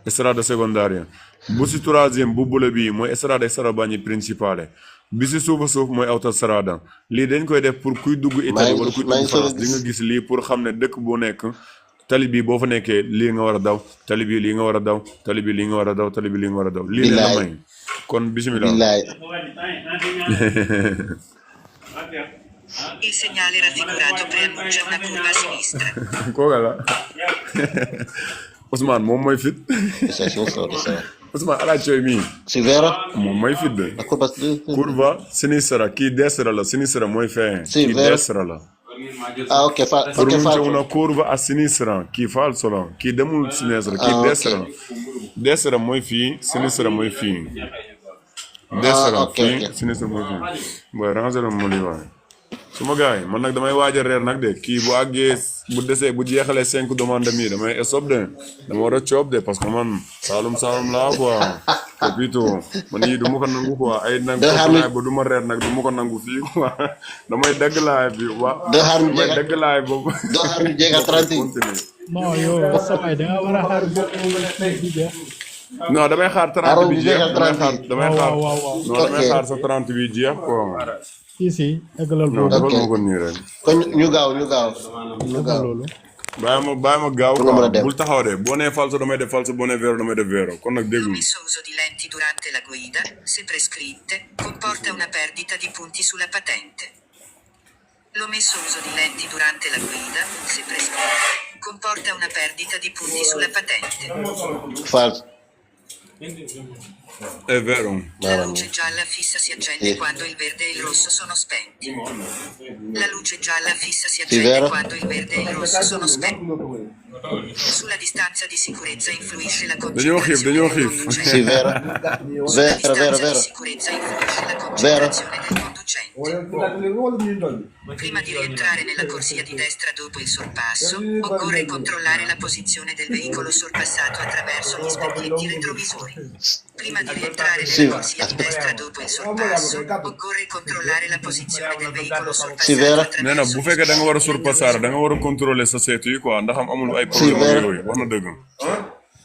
[SPEAKER 3] strada secondaria bu si troisième bu bule bii mooy strada Sarabagni principale bi si suufa suuf mooy autostrada lii dañ koy def pour kuy dugg Italie wala kuy
[SPEAKER 11] maa
[SPEAKER 3] dugg
[SPEAKER 11] ngi soog a
[SPEAKER 3] France di nga
[SPEAKER 11] gis.
[SPEAKER 3] gis lii pour xam ne dëkk bu nekk tali bii boo fa nekkee lii nga war a daw tali bii lii nga war a daw tali bii lii nga war a daw tali bii lii nga war a daw lii leen la
[SPEAKER 11] Billaay.
[SPEAKER 3] may kon bisimilah
[SPEAKER 11] Billaay.
[SPEAKER 4] Il segnale raffigurato preannuncia una curva a sinistra.
[SPEAKER 3] kooka la Ousmane moom mooy fit
[SPEAKER 11] Questa è sinistra o destra?
[SPEAKER 3] Ousmane ala cooy mii
[SPEAKER 11] Sì, vero?
[SPEAKER 3] moom mooy fit de
[SPEAKER 11] La curva...
[SPEAKER 3] curva sinistra kii destra la sinistra mooy fee
[SPEAKER 11] Sì,
[SPEAKER 3] kii
[SPEAKER 11] vero.
[SPEAKER 3] destra la
[SPEAKER 11] Ah, ok,
[SPEAKER 3] pronuncia
[SPEAKER 11] falso.
[SPEAKER 3] una curva a sinistra kii falso la kii demul sinistra kii
[SPEAKER 11] Ah, ok.
[SPEAKER 3] destra la destra mooy fii sinistra mooy fii destra
[SPEAKER 11] ok,
[SPEAKER 3] fii
[SPEAKER 11] ok.
[SPEAKER 3] sinistra mooy fii booy ranger mo li waay suma gars yi man nag damay waaj a reer nag de kii bu àggee bu desee bu jeexalee 5 demande mi damay stop de dama war a coob de parce que man saalum laa quoi capito man yii du ma ko nangu quoi ay nag laay ba du ma reer nag du ma ko nangu fii quoi damay dagg laay bi waa damay dagg laay boobu
[SPEAKER 11] Doo xaar ñu jeexal 30
[SPEAKER 3] continuer
[SPEAKER 12] non yow sa waay da nga war a xaar bi jeex.
[SPEAKER 3] non damay xaar 30 bi jeex damay xaar
[SPEAKER 12] waaw.
[SPEAKER 3] non damay xaar sa 30 bi jeex quoi
[SPEAKER 12] si eggalal
[SPEAKER 3] non
[SPEAKER 12] boobu.
[SPEAKER 3] defal ma ko nii rek
[SPEAKER 11] kon ñu gaaw.
[SPEAKER 12] defal loolu.
[SPEAKER 3] bàyyi ma gaaw
[SPEAKER 11] Pour nga mën a
[SPEAKER 3] quoi
[SPEAKER 11] dem.
[SPEAKER 3] bul taxaw de boo nee falso damay def falso boo nee vero damay def vero kon nag déglu
[SPEAKER 4] L'omesso uso di lenti durante la guida, se prescritte, comporta una perdita di punti sulla patente. L'omesso uso di lenti durante la guida, se prescritte, comporta una perdita di punti sulla patente.
[SPEAKER 11] Falso.
[SPEAKER 3] è vero
[SPEAKER 4] La luce gialla fissa si accende quando il verde e il rosso sono spenti. La luce gialla fissa si accende
[SPEAKER 11] vero?
[SPEAKER 4] quando il verde e il rosso sono spenti. Sulla distanza di sicurezza influisce la
[SPEAKER 3] dañoo xiif
[SPEAKER 4] concentrazione
[SPEAKER 3] dañoo
[SPEAKER 4] del
[SPEAKER 3] xiif
[SPEAKER 4] conducente.
[SPEAKER 11] Sì, vero.
[SPEAKER 4] Sulla
[SPEAKER 11] Vero,
[SPEAKER 4] distanza
[SPEAKER 11] vero,
[SPEAKER 4] di
[SPEAKER 11] vero.
[SPEAKER 4] sicurezza influisce la concentrazione del conducente. Prima di rientrare nella corsia di destra dopo il sorpasso, occorre controllare la posizione del veicolo sorpassato attraverso gli specchietti retrovisori. Prima di rientrare
[SPEAKER 11] Sì,
[SPEAKER 4] nella corsia di
[SPEAKER 11] aspetta.
[SPEAKER 4] destra dopo il sorpasso, occorre controllare la posizione del veicolo
[SPEAKER 11] Sì,
[SPEAKER 4] sorpassato
[SPEAKER 11] vero.
[SPEAKER 3] nee na
[SPEAKER 4] attraverso
[SPEAKER 3] bu
[SPEAKER 4] gli
[SPEAKER 3] fekkee da nga war a
[SPEAKER 4] specchietti
[SPEAKER 3] surpassare da nga war a contrôler sa seetu yi quoi ndax amul ay
[SPEAKER 11] Sì,
[SPEAKER 3] problème
[SPEAKER 11] vero.
[SPEAKER 3] yooyu wax na dëgg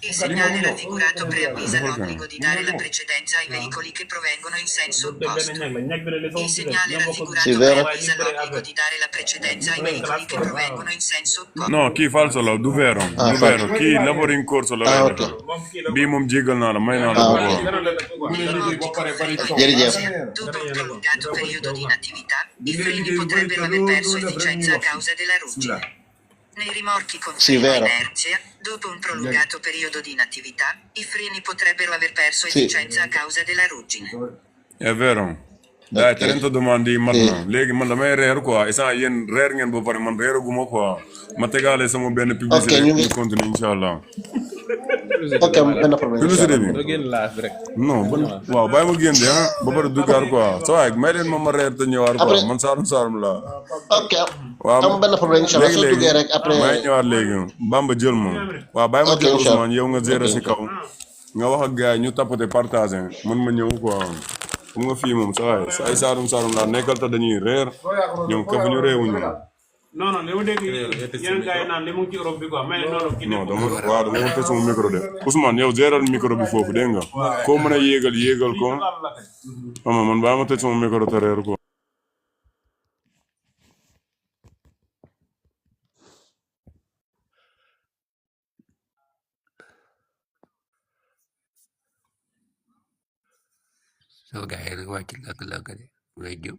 [SPEAKER 4] Il segnale raffigurato preavvisa l'obbligo di dare la precedenza ai veicoli che provengono in senso opposto. Il segnale raffigurato
[SPEAKER 11] Sì, vero.
[SPEAKER 4] preavvisa l'obbligo di dare la precedenza ai veicoli che provengono in senso opposto.
[SPEAKER 3] non kii falso la du vero du vero kii lavoro in corso la
[SPEAKER 11] Ah,
[SPEAKER 3] lay
[SPEAKER 11] ok.
[SPEAKER 3] def bii moom jéggal naa la may naa la
[SPEAKER 11] Ah,
[SPEAKER 3] ko
[SPEAKER 11] ok.
[SPEAKER 3] quoi
[SPEAKER 4] Nei rimorchi con freno in
[SPEAKER 11] Jërëjëf.
[SPEAKER 4] inerzia, dopo un prolungato periodo di inattività, i freni potrebbero aver perso efficienza a causa della ruggine. Nei rimorchi con
[SPEAKER 11] Sì,
[SPEAKER 4] freno a
[SPEAKER 11] vero.
[SPEAKER 4] inerzia, dopo un prolungato periodo di inattività, i freni potrebbero aver perso
[SPEAKER 11] Sì.
[SPEAKER 4] efficienza a causa della ruggine.
[SPEAKER 3] è vero daay
[SPEAKER 11] Ok.
[SPEAKER 3] 30 demande yi mat na léegi man damay reer quoi instant yéen reer ngeen ba pare man reeraguma quoi ma tegaale sama benn publicité
[SPEAKER 11] Ok, ñu ngi-
[SPEAKER 3] ñu continue incha allah
[SPEAKER 11] Ok, benn problème.
[SPEAKER 3] publicité bi
[SPEAKER 8] doo génn laaf rek.
[SPEAKER 3] non ban waaw bàyyi ma génn de ah ba pare duggaat quoi sa waay may leen ma reer te ñëwaat quoi
[SPEAKER 11] Après-
[SPEAKER 3] man saalum la
[SPEAKER 11] Ok.
[SPEAKER 3] waaw
[SPEAKER 11] Am benn problème incha allah. Soo duggee rek après.
[SPEAKER 3] may ñëwaat léegi Bamba jël ma waaw bàyyi ma
[SPEAKER 11] Ok,
[SPEAKER 3] jël
[SPEAKER 11] incha allah.
[SPEAKER 3] Ousmane yow nga gérer
[SPEAKER 11] Ok,
[SPEAKER 3] si kaw nga wax ak gars yi ñu tapoter partager man ma ñëw quoi xam nga fii moom sa waay sa ay saalum la nekkal te dañuy reer ñoom kafuñu réewuñu
[SPEAKER 2] non non li ma dégg yeneen gars yi naan li mu ngi ci Europe bi quoi mais non ki
[SPEAKER 3] non dama tëj sama micro de Ousmane yow géral micro bi foofu dégg nga koo mën a yéegal ko xam nga man bàyyi ma tëj sama micro te reer quoi
[SPEAKER 6] So gars yi rek wàcc lakk-lakk de radio